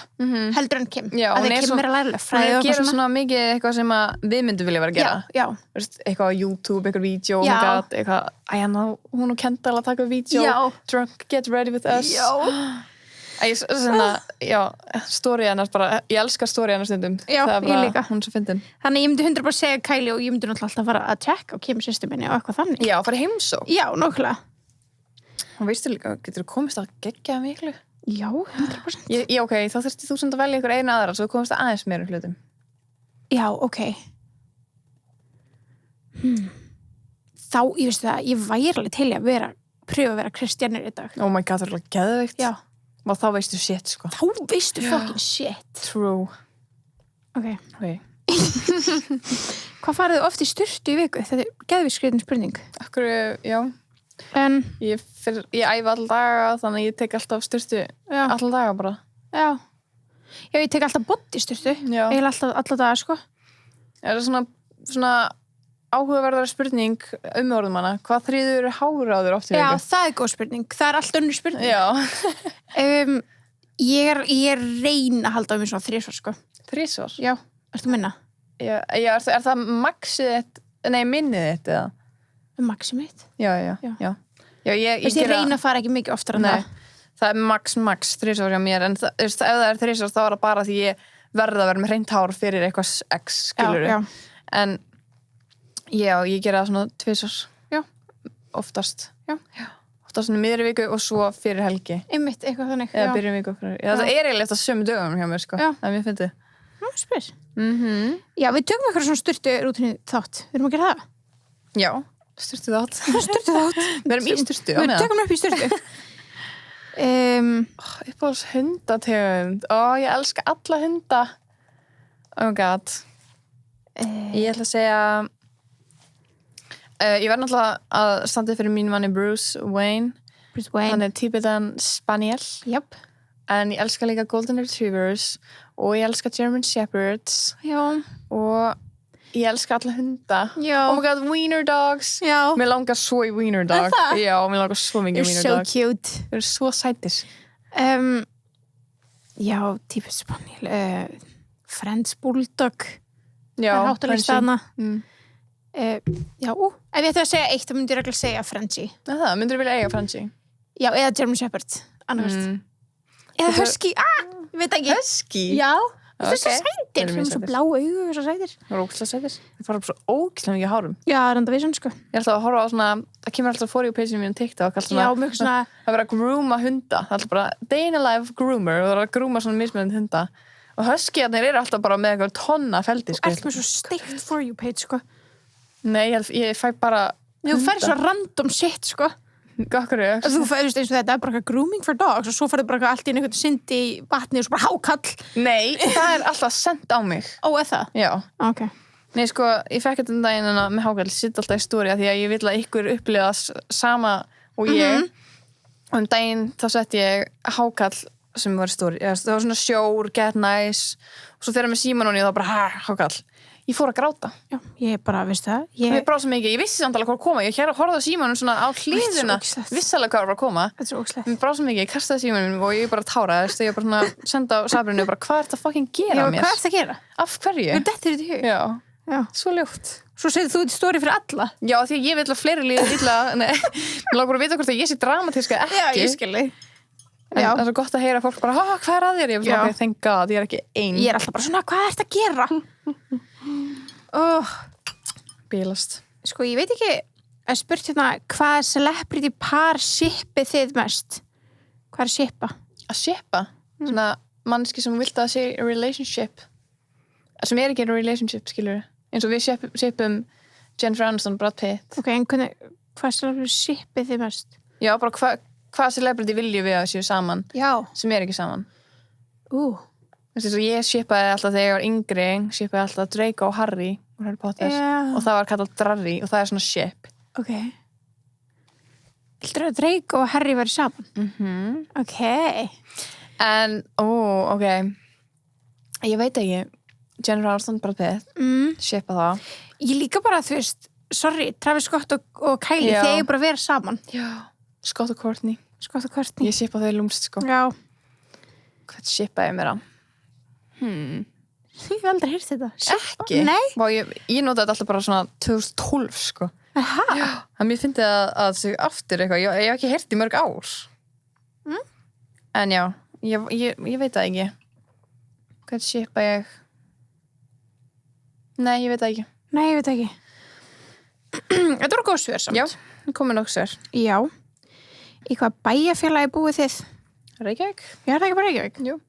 [SPEAKER 2] heldur en Kim.
[SPEAKER 1] Já,
[SPEAKER 2] að því Kim er að læra fræði
[SPEAKER 1] og
[SPEAKER 2] eitthvað
[SPEAKER 1] gera svona mikið eitthvað sem að við myndum vilja vera að gera.
[SPEAKER 2] Já.
[SPEAKER 1] Þú veist, eitthvað á YouTube, eitthvað vídeo,
[SPEAKER 2] Já.
[SPEAKER 1] eitthvað, hún og Kendall að taka vídeo,
[SPEAKER 2] Já.
[SPEAKER 1] Drunk, Get Ready With Us.
[SPEAKER 2] Já.
[SPEAKER 1] Story hennar bara, ég elskar story hennar stundum.
[SPEAKER 2] Já,
[SPEAKER 1] það er bara,
[SPEAKER 2] ég líka.
[SPEAKER 1] hún er svo fyndin.
[SPEAKER 2] Þannig ég myndi 100% segja Kylie og ég myndi náttúrulega alltaf fara að checka á Kim systur minni og eitthvað þannig.
[SPEAKER 1] Já, fara heimsó.
[SPEAKER 2] Já, nákvæmlega.
[SPEAKER 1] Hún veistu líka, getur þú komist að gegja miklu?
[SPEAKER 2] Já, 100%.
[SPEAKER 1] Já, ok, þá þurfti þú samt að velja ykkur eina aðra svo þú komist aðeins meira hlutum.
[SPEAKER 2] Já, ok. Þá, ég veist það, ég væri alveg til að pröfa að vera Kristjanir í dag.
[SPEAKER 1] Oh my god, það er alveg geðveikt.
[SPEAKER 2] Já.
[SPEAKER 1] Og þá veistu shit, sko.
[SPEAKER 2] Þá veistu fucking shit.
[SPEAKER 1] True.
[SPEAKER 2] Ok. Hvað farið þið oft í sturtu í viku? Þetta er geðvískriðin spurning.
[SPEAKER 1] Akkur, já.
[SPEAKER 2] En,
[SPEAKER 1] Ég æfi alla daga, þannig að ég tek alltaf styrstu
[SPEAKER 2] já,
[SPEAKER 1] alla daga bara.
[SPEAKER 2] já. Já, ég tek alltaf bodysturtu.
[SPEAKER 1] Já.
[SPEAKER 2] Eiginlega alltaf alla daga, sko.
[SPEAKER 1] Er það svona áhugaverðara spurning orðum hana? Hvað þrýður hára á þér oft í
[SPEAKER 2] Já,
[SPEAKER 1] viku?
[SPEAKER 2] það er góð spurning. Það er allt önnur spurning.
[SPEAKER 1] Já.
[SPEAKER 2] Ég reyna að halda á mér svona 3 svar, sko.
[SPEAKER 1] 3 svar?
[SPEAKER 2] Já, ertu minna?
[SPEAKER 1] Já, er það maxið þitt, nei, minnið þitt eða?
[SPEAKER 2] Maxi mitt.
[SPEAKER 1] Já.
[SPEAKER 2] Ég reyna að fara ekki mikið oftar en það.
[SPEAKER 1] Það er max 3 svar hjá mér, en ef það er 3 svar þá er það bara því ég verða að vera með hreint hár fyrir eitthvað x, skilur
[SPEAKER 2] Já.
[SPEAKER 1] En já, ég gera það svona 2 svar.
[SPEAKER 2] Já.
[SPEAKER 1] Oftast.
[SPEAKER 2] Já.
[SPEAKER 1] Oftast svona miðri viku og svo fyrir helgi.
[SPEAKER 2] Einmitt, eitthvað þannig.
[SPEAKER 1] Eða byrjum viku fyrir. Já, það er eiginlega eftir sömu dögum hjá mér, sko.
[SPEAKER 2] Já.
[SPEAKER 1] Það er mér fyndið.
[SPEAKER 2] Spyr.
[SPEAKER 1] Já,
[SPEAKER 2] Já, við tökum eitthvað svona sturtu rútinu þátt. Við erum að gera það.
[SPEAKER 1] styrtu þátt.
[SPEAKER 2] Sturtu þátt.
[SPEAKER 1] Við erum í sturtu.
[SPEAKER 2] Við tökum upp í sturtu.
[SPEAKER 1] Uppáhalds hundategund. Ég elska alla hunda. Oh my god. Ég ætla að segja ég verð náttúrulega að standa fyrir mín manni Bruce Wayne. Hann er Tibetan Spaniel.
[SPEAKER 2] Jöp.
[SPEAKER 1] En ég elska líka Golden Retrievers og ég elska German Shepherds.
[SPEAKER 2] Já.
[SPEAKER 1] Og ég elska alla hunda.
[SPEAKER 2] Já.
[SPEAKER 1] Oh my god, wiener dogs.
[SPEAKER 2] Já.
[SPEAKER 1] Mér langar svo í wiener dog. Já, mér langar svo mikið wiener dog.
[SPEAKER 2] You're so cute.
[SPEAKER 1] Þeir eru svo sætis.
[SPEAKER 2] Já, Tibetan Spaniel. French Bulldog.
[SPEAKER 1] Já,
[SPEAKER 2] það er háttalegst hana. Já, ef ég ætti að segja eitt þá myndi ég reglulega segja Frenchie.
[SPEAKER 1] Það, myndir þú vilja eiga Frenchie?
[SPEAKER 2] Já, eða German Shepherd, annarkvæmst. Eða Husky, ég veit ekki.
[SPEAKER 1] Husky?
[SPEAKER 2] Já, það er svo
[SPEAKER 1] Ok.
[SPEAKER 2] sætir.
[SPEAKER 1] Þeir eru
[SPEAKER 2] Þeir
[SPEAKER 1] mjög
[SPEAKER 2] eru svo
[SPEAKER 1] sætir.
[SPEAKER 2] blá augu og svo sætir.
[SPEAKER 1] Það eru ógeðslega sætis. Þeir fara svo ógeðslega mikið hárum.
[SPEAKER 2] Já, það er enda vissan, sko.
[SPEAKER 1] Ég ætla að horfa á svona, það kemur alltaf for you page-inu mínu TikTok, alltaf
[SPEAKER 2] Já,
[SPEAKER 1] svona,
[SPEAKER 2] mjög svona,
[SPEAKER 1] það vera að grooma hunda. Það er alltaf bara day in a life groomer og það er að grooma svona mismunandi hunda. Og huskyarnir eru alltaf bara með eitthvað tonna feldi,
[SPEAKER 2] þú ert með svo steikt for you page, sko.
[SPEAKER 1] Nei, ég fæ bara
[SPEAKER 2] Þú færð svo random shit, sko.
[SPEAKER 1] Gakkurðu.
[SPEAKER 2] Þú færðist eins og þetta er bara eitthvað grooming for dogs og svo færðu bara allt í einhvern syndi í vatni og svo bara hákall.
[SPEAKER 1] Nei, það er alltaf sendt á mig.
[SPEAKER 2] Ó, er það?
[SPEAKER 1] Já.
[SPEAKER 2] Ok.
[SPEAKER 1] Nei, sko, ég fekk þetta daginn með hákall, sitt alltaf í stóri því að ég vil að ykkur upplifa sama og ég. Og daginn þá sett ég hákall sem var í stóri. Það var svona sjór, get nice. Og svo þegar með síman og ég þá bara, hákall. Ég fór að gráta.
[SPEAKER 2] Já, ég bara, veistu það?
[SPEAKER 1] Ég brá svo mikið. Ég vissi samt alveg hvað var að koma. Ég horfði á símanum svona á hliðina. Vissi alveg hvað var að koma.
[SPEAKER 2] Þetta er svo ógeðslegt.
[SPEAKER 1] Mér brá svo mikið. Ég kastaði símanum og ég bara táraðist. Ég bara svona senda á Sabrinu og bara, hvað er þetta fucking gera mér?
[SPEAKER 2] Hvað er þetta að gera?
[SPEAKER 1] Af hverju?
[SPEAKER 2] Þú dettur þetta í hug?
[SPEAKER 1] Já.
[SPEAKER 2] Já.
[SPEAKER 1] Svo ljótt.
[SPEAKER 2] Svo segir þú þetta stóri fyrir alla?
[SPEAKER 1] Já, því að ég vil að fleiri líði illa. Nei, mér langar bara að vita hvort að ég sé dramatísk eða ekki.
[SPEAKER 2] Já, ég skil þig.
[SPEAKER 1] En það er svo gott að heyra fólk bara, hvað er að þér? Ég vil bara, thank God, ég er ekki ein.
[SPEAKER 2] Ég er alltaf bara svona, hvað er þetta að gera?
[SPEAKER 1] Bílast.
[SPEAKER 2] Sko, ég veit ekki að spurt hérna, hvað celebrity par shippið þið mest? Hvað er shippa?
[SPEAKER 1] Að shippa? Svona mannski sem vilt að sé relationship. Sem er ekki relationship, skilur. Eins og við shippum Jennifer Aniston, Brad Pitt.
[SPEAKER 2] Ok, en hvað celebrity shippið þið mest?
[SPEAKER 1] Já, bara hvað celebrity viljum við að séu saman?
[SPEAKER 2] Já.
[SPEAKER 1] Sem er ekki saman. Þú veist, ég shippaði alltaf þegar ég var yngri, shippaði alltaf Draco og Harry úr Harry Potter. Og það var kallað Drarry og það er svona ship.
[SPEAKER 2] Ok. Vildur að Draco og Harry væri saman? Ok.
[SPEAKER 1] En, ok. Ég veit ekki. Jennifer Aniston, Brad Pitt. Shippa það.
[SPEAKER 2] Ég líka bara, þú veist, sorry, Travis Scott og Kylie, þeir eru bara að vera saman.
[SPEAKER 1] Já. Scott og Courtney.
[SPEAKER 2] Scott og Courtney.
[SPEAKER 1] Ég shippa þau lúmst, sko.
[SPEAKER 2] Já.
[SPEAKER 1] Hvað shippaði ég mér á?
[SPEAKER 2] Ég hef aldrei heyrt þetta.
[SPEAKER 1] Ekki?
[SPEAKER 2] Nei.
[SPEAKER 1] Vá, ég notaði þetta alltaf bara svona 2012, sko.
[SPEAKER 2] Aha.
[SPEAKER 1] Það mér fyndi að sig aftur eitthvað. Ég hef ekki heyrt í mörg ár. En já, ég veit það ekki. Hvað shippa ég? Nei, ég veit það ekki.
[SPEAKER 2] Nei, ég veit ekki. Þetta voru góð svör samt.
[SPEAKER 1] Já, það komið nokkuð sér.
[SPEAKER 2] Já. Í hvað bæjarfélagi búið þið?
[SPEAKER 1] Reykjavík?
[SPEAKER 2] Já, það er ekki bara Reykjavík.
[SPEAKER 1] Jú.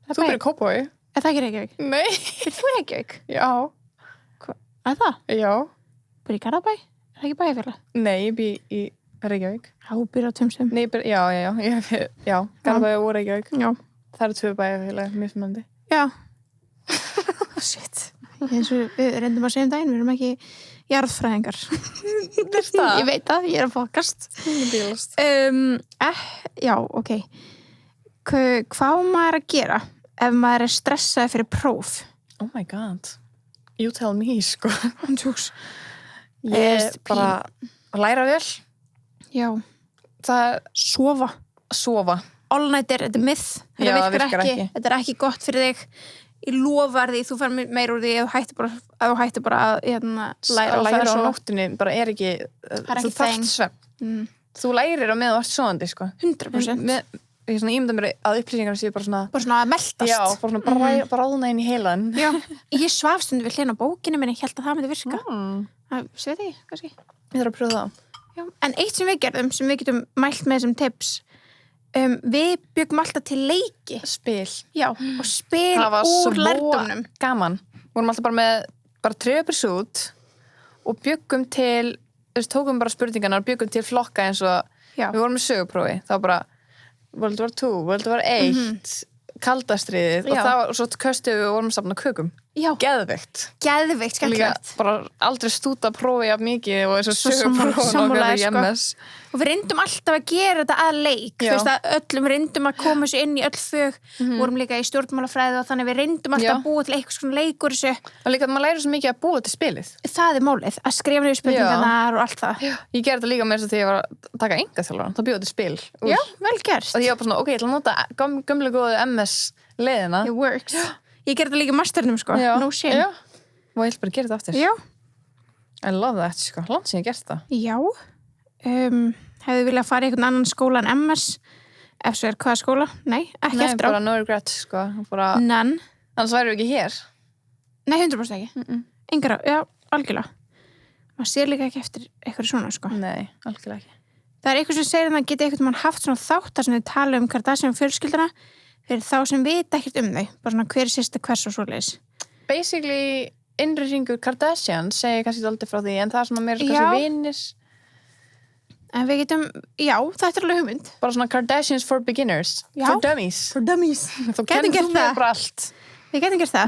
[SPEAKER 1] Þú byrjar Kópavogi?
[SPEAKER 2] Er það ekki Reykjavík?
[SPEAKER 1] Nei.
[SPEAKER 2] Byrjar þú Reykjavík?
[SPEAKER 1] Já.
[SPEAKER 2] Er það?
[SPEAKER 1] Já.
[SPEAKER 2] Byrjar í Garðabæ? Er það ekki bæjarfélag?
[SPEAKER 1] Nei, ég bý í Reykjavík.
[SPEAKER 2] Já, byrjar á Tumstum.
[SPEAKER 1] Nei, já. Garðabæ og Reykjavík.
[SPEAKER 2] Já.
[SPEAKER 1] Það eru 2 bæjarfélag, mjög spennandi.
[SPEAKER 2] Já. Shit. eins og við reyndum að segja daginn, við erum ekki jarðfræðingar.
[SPEAKER 1] Það?
[SPEAKER 2] Ég veit það, ég er að fokast. Já, ok. Hvað á maður að gera ef maður er stressaði fyrir próf?
[SPEAKER 1] Oh my god. You tell me, sko.
[SPEAKER 2] Tjóks.
[SPEAKER 1] Ég bara læra vel.
[SPEAKER 2] Já.
[SPEAKER 1] Það sofa.
[SPEAKER 2] All night þetta er myth. Þetta virkar ekki. Þetta er ekki gott fyrir þig. Ég lofar því, þú fær meir úr því ef þú hættir bara að
[SPEAKER 1] læra á nóttunni bara er ekki, þú þarft svefn. Þú lærir á meðan þú ert sofandi, sko.
[SPEAKER 2] 100%.
[SPEAKER 1] Ég ímynda mér að upplýsingar séu bara
[SPEAKER 2] svona að meldast.
[SPEAKER 1] Já, bara svona bráðna inn í heilan.
[SPEAKER 2] Já, ég svaf stundum við hliðina á bókinu minni, ég held að það myndi virka. Það sé því, kannski.
[SPEAKER 1] Ég þarf að pröfa það.
[SPEAKER 2] Já, en eitt sem við gerðum, sem við getum mælt með þessum tips, við byggum alltaf til leiki.
[SPEAKER 1] Spil.
[SPEAKER 2] Já, og spil úr lærdómnum.
[SPEAKER 1] Gaman. Vorum alltaf bara Trivial Pursuit og byggum til, tókum bara spurningarnar og byggum til flokka eins og við vorum með söguprófi. Það var bara World War II, World War I, kaldastriðið og það var, svo köstuðum við og vorum að safna kökum.
[SPEAKER 2] Já.
[SPEAKER 1] Geðveikt,
[SPEAKER 2] skemmtilegt.
[SPEAKER 1] Bara aldrei stúta prófi af mikið og eins og söguprófi
[SPEAKER 2] sammála,
[SPEAKER 1] í MS.
[SPEAKER 2] Og við reyndum alltaf að gera þetta að leik. Þú veist að öllum reyndum að koma sér inn í öll fög, vorum líka í stjórnmálafræði og þannig við reyndum alltaf að búa til eitthvað svona leikur þessu.
[SPEAKER 1] Og líka að maður lærir svo mikið að búa til spilið.
[SPEAKER 2] Það er málið, að skrifa niður spurningarnar og allt það.
[SPEAKER 1] Já. Ég gerði þetta líka með þess að því ég var að taka einkaþjálfarann, þá bjóði til spil.
[SPEAKER 2] Já, vel gert.
[SPEAKER 1] Og ég var bara svona, ok, ég ætla að nota gömlu góðu MS leiðina.
[SPEAKER 2] It works. Ég gerði þetta líka í masternum, sko. No shame.
[SPEAKER 1] Já. Og ég ætla bara að gera þetta aftur.
[SPEAKER 2] Já.
[SPEAKER 1] I love that, sko. Langt sem ég gert það.
[SPEAKER 2] Já. Hefðu viljað fara í einhvern annan skóla en MS? Ef svo hvaða skóla? Nei, ekki eftir á.
[SPEAKER 1] Nei, bara no regrets, sko.
[SPEAKER 2] None.
[SPEAKER 1] Annars væri við ekki hér.
[SPEAKER 2] Nei, 100% ekki. Engar á, já, algjörlega. Maður sér líka ekki eftir eitthvað svona, sko.
[SPEAKER 1] Nei, algjörlega ekki.
[SPEAKER 2] Það er eitthvað sem segir að það geti eitthvað mann haft svona þáttar sem þau tala um Kardashian fjölskylduna fyrir þá sem vita ekkert um þau. Bara svona hver sýsta hvers og svoleiðis.
[SPEAKER 1] Basically, innri hringur Kardashian segir kannski aldrei frá því, en það er svona meira kannski vinir.
[SPEAKER 2] En við getum, já, þetta er alveg hugmynd.
[SPEAKER 1] Bara svona Kardashians for beginners.
[SPEAKER 2] Já.
[SPEAKER 1] For dummies.
[SPEAKER 2] For dummies.
[SPEAKER 1] Þú kennir þú með bara allt.
[SPEAKER 2] Við getum gert það.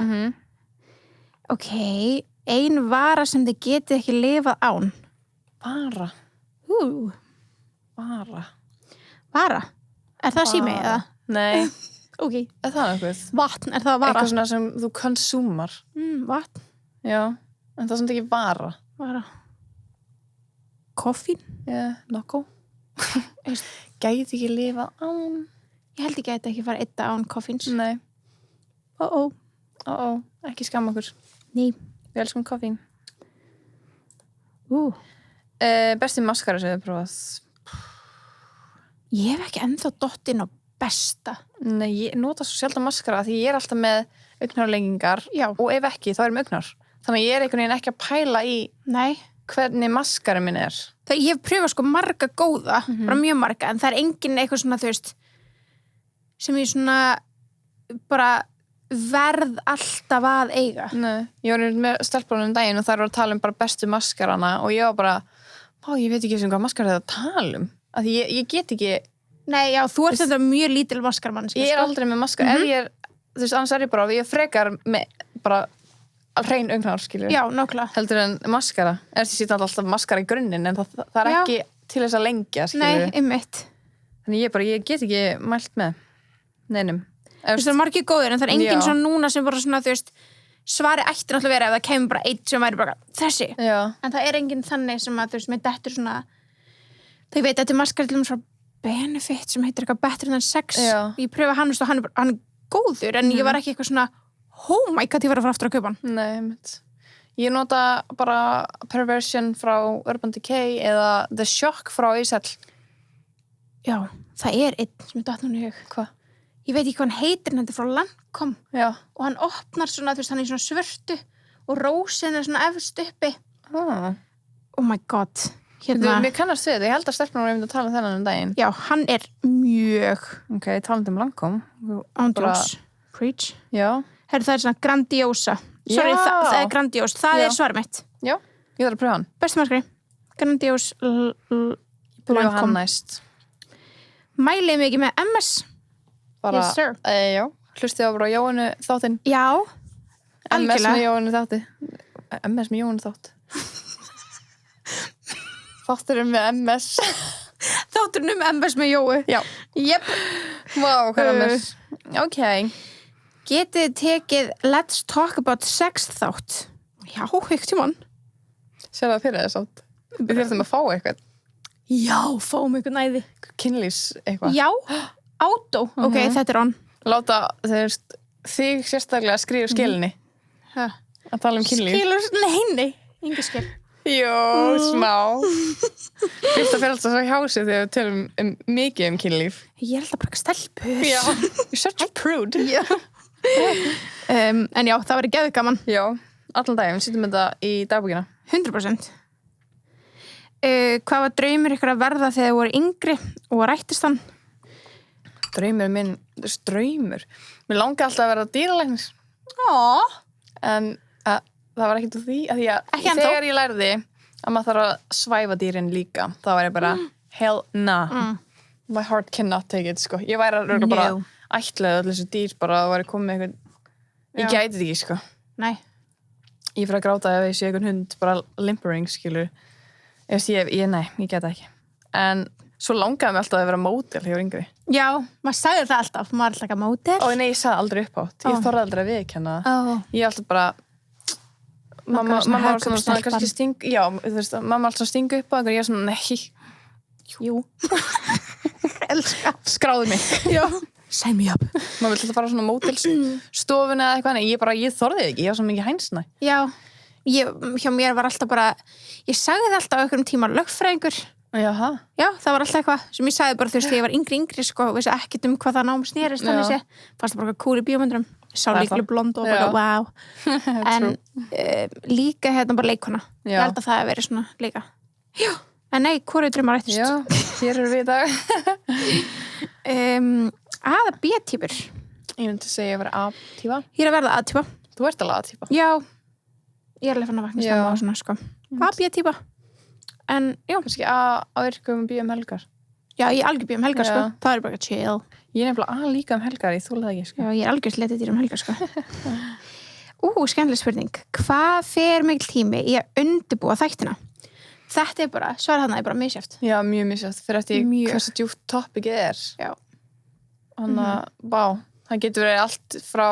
[SPEAKER 2] Ok, ein vara sem þið getið ekki lifað án.
[SPEAKER 1] Vara.
[SPEAKER 2] Vara? Er það sími eða?
[SPEAKER 1] Nei.
[SPEAKER 2] Ok.
[SPEAKER 1] Er það eitthvað?
[SPEAKER 2] Vatn, er það vara?
[SPEAKER 1] Eitthvað svona sem þú konsúmar.
[SPEAKER 2] Vatn.
[SPEAKER 1] Já, en það er svona ekki vara.
[SPEAKER 2] Vara. Koffín?
[SPEAKER 1] Nokko. Gæti ekki lifað án?
[SPEAKER 2] Ég held ég gæti ekki fara eitt án koffíns.
[SPEAKER 1] Nei. Ekki skam okkur.
[SPEAKER 2] Nei.
[SPEAKER 1] Við elskum koffín. Besti maskara sem við prófað?
[SPEAKER 2] Ég hef ekki ennþá dott inn á besta.
[SPEAKER 1] Nei, ég nota svo sjaldan maskara því ég er alltaf með augnhárlengingar og ef ekki, þá er augnhár. Þannig að ég er einhvern veginn ekki að pæla í hvernig maskara minn er.
[SPEAKER 2] Ég hef pröfað sko marga góða, bara mjög marga, en það er engin eitthvað svona, þú veist, sem ég svona bara verð alltaf að eiga.
[SPEAKER 1] Nei, ég var með stelpunum daginn og þær var að tala um bara bestu maskarana og ég var bara, ég veit ekki sem hvað maskara það að tala um. Af því ég get ekki...
[SPEAKER 2] Nei, já, þú ert þetta mjög lítil maskarmannski.
[SPEAKER 1] Ég er aldrei með maskara. Ef ég er, þú veist, annars er ég bara, ég frekar með bara hrein augnhár, skilur.
[SPEAKER 2] Já, nákvæmlega.
[SPEAKER 1] Heldur en maskara. Ég sýt alltaf maskara í grunninn, en það er ekki til þess að lengja, skilur.
[SPEAKER 2] Nei, einmitt.
[SPEAKER 1] Þannig ég get ekki mælt með neinum.
[SPEAKER 2] Þú veist, það er margir góðir, en það er enginn svona núna sem bara svona, þú veist, svari ætti náttúrulega vera ef það kemur bara eitt sem væri bara þessi. Já. En það er enginn þannig sem að, þú veist, með dettur svona, þau veit, þetta er maskara til frá Benefit sem heitir eitthvað Better Than Sex. Já. Ég pröfa hann, og hann er góður, en ég var ekki eitthvað svona, oh my god, ég var að fara aftur að kaupa hann.
[SPEAKER 1] Nei, mitt. Ég nota bara Perversion frá Urban Decay eða The Shock frá Isel.
[SPEAKER 2] Já, það er einn sem er datt núna í hug.
[SPEAKER 1] Hvað?
[SPEAKER 2] Ég veit ekki hvað hann heitir, hann er frá Lancome.
[SPEAKER 1] Já.
[SPEAKER 2] Og hann opnar svona, þú veist, hann er svona svörtu og rósin er svona efst uppi. Oh my god.
[SPEAKER 1] Hérna. Við kannast við þetta, ég held að stelpunum var að tala um þennan daginn.
[SPEAKER 2] Já, hann er mjög...
[SPEAKER 1] Ok, talandi um Lancome.
[SPEAKER 2] Andros. Preach.
[SPEAKER 1] Já.
[SPEAKER 2] Herru, það er svona Grandiosa. Sorry, það er Grandios. Það er svarið mitt.
[SPEAKER 1] Já, ég þarf að pröfa hann.
[SPEAKER 2] Bestu maskari. Grandios
[SPEAKER 1] pröfa hann næst.
[SPEAKER 2] Mælið mikið með MS.
[SPEAKER 1] Bara,
[SPEAKER 2] yes, sir.
[SPEAKER 1] Já, hlustið á bara Jóhannu þáttinn.
[SPEAKER 2] Já.
[SPEAKER 1] MS með Jóhannu þátti. MS með Jóhannu þátt. Þátturinn með MS.
[SPEAKER 2] Þátturinn MS með Jói.
[SPEAKER 1] Já.
[SPEAKER 2] Jep.
[SPEAKER 1] Vá, hvað er MS? Ok.
[SPEAKER 2] Getið þið tekið Let's Talk About Sex þátt? Já, ekkert tímann.
[SPEAKER 1] Sér það fyrir þess átt. Við þurfum að fá eitthvað.
[SPEAKER 2] Já, fáum ykkur næði.
[SPEAKER 1] Kynlýs eitthvað.
[SPEAKER 2] Já, átó. Ok, þetta on.
[SPEAKER 1] Láta þig sérstaklega skrifa skilinni. Að tala kynlýf.
[SPEAKER 2] Skilur, nei, engi skil.
[SPEAKER 1] Jó, smá. Fyrst að fyrir alltaf svo hjá sig þegar við tölum mikið kynlýf.
[SPEAKER 2] Ég er alltaf bara stelpur.
[SPEAKER 1] Já, you're such a prude.
[SPEAKER 2] Já. En já, það var geðveikt gaman.
[SPEAKER 1] Já, allan daginn, við sittum þetta í dagbókina.
[SPEAKER 2] 100%. Hvað var draumur ykkur að verða þegar þið voru yngri og rættist hann?
[SPEAKER 1] Draumur minn, draumur. Mér langaði alltaf að vera dýralæknir. En það var ekkert úr því að þegar ég lærði að maður þarf að svæfa dýrin líka, þá var ég bara hell nah. My heart cannot take it, sko. Ég væri að bara ætlaði allir þessu dýr bara að væri komið með eitthvað. Ég gæti þetta ekki, sko.
[SPEAKER 2] Nei.
[SPEAKER 1] Ég fyrir að gráta ef ég sé einhvern hund bara limpering, skilur. Nei, ég gæti ekki. En svo langaði mig alltaf að vera módel hjá yngri.
[SPEAKER 2] Já, maður sagði það alltaf, maður er alltaf ekki módel.
[SPEAKER 1] Nei, ég sagði aldrei upp átt. Ég þorði aldrei að viðkenna það. Ég alltaf bara mamma var svona kannski sting, já, þú veist, mamma alltaf stingu upp á einhver, ég er svona, nei. Jú.
[SPEAKER 2] Elska.
[SPEAKER 1] Skráðu mig.
[SPEAKER 2] Já. Sign me up.
[SPEAKER 1] Maður vill alltaf fara svona mótelstofuna eða eitthvað, en ég þorði ekki, ég var svo mikið hænsna.
[SPEAKER 2] Já, hjá mér var alltaf bara, ég sagði það alltaf á einhverjum tíma lögfræðingur.
[SPEAKER 1] Jaha.
[SPEAKER 2] Já, það var alltaf eitthvað sem ég sagði bara þú veist, þegar ég var yngri, sko, vissi ekkert hvað það nám snerist, þannig sé. Fannst það bara kúl í bíómyndunum. Sá líklega blond og bara, wow. En líka hérna bara leikona. Ég held að það hef verið svona líka. Já, en nei, hvoru draumar rættist?
[SPEAKER 1] Já, hér erum við í dag.
[SPEAKER 2] A- eða B-týpur?
[SPEAKER 1] Ég myndi segja að vera A-týpa.
[SPEAKER 2] Ég er að verða A-týpa.
[SPEAKER 1] Þú ert alveg A-týpa.
[SPEAKER 2] Já, ég er alveg fann að vakna stemma og svona, sko. A-B-týpa. En, já.
[SPEAKER 1] Kannski A-virkum B helgar.
[SPEAKER 2] Já, ég er algjör B helgar, sko. Það er bara chill.
[SPEAKER 1] Ég er nefnilega A líka helgar, ég þóla það ekki, sko.
[SPEAKER 2] Já, ég er algjör sletið dýr helgar, sko. Skemmtileg spurning. Hvað fer mikil tími í að undirbúa þættina? Þetta er bara, svara þarna er bara misjæft.
[SPEAKER 1] Já, mjög misjæft. Fyrir eftir hversu djúpt topicið er.
[SPEAKER 2] Já.
[SPEAKER 1] Þannig að, það getur verið allt frá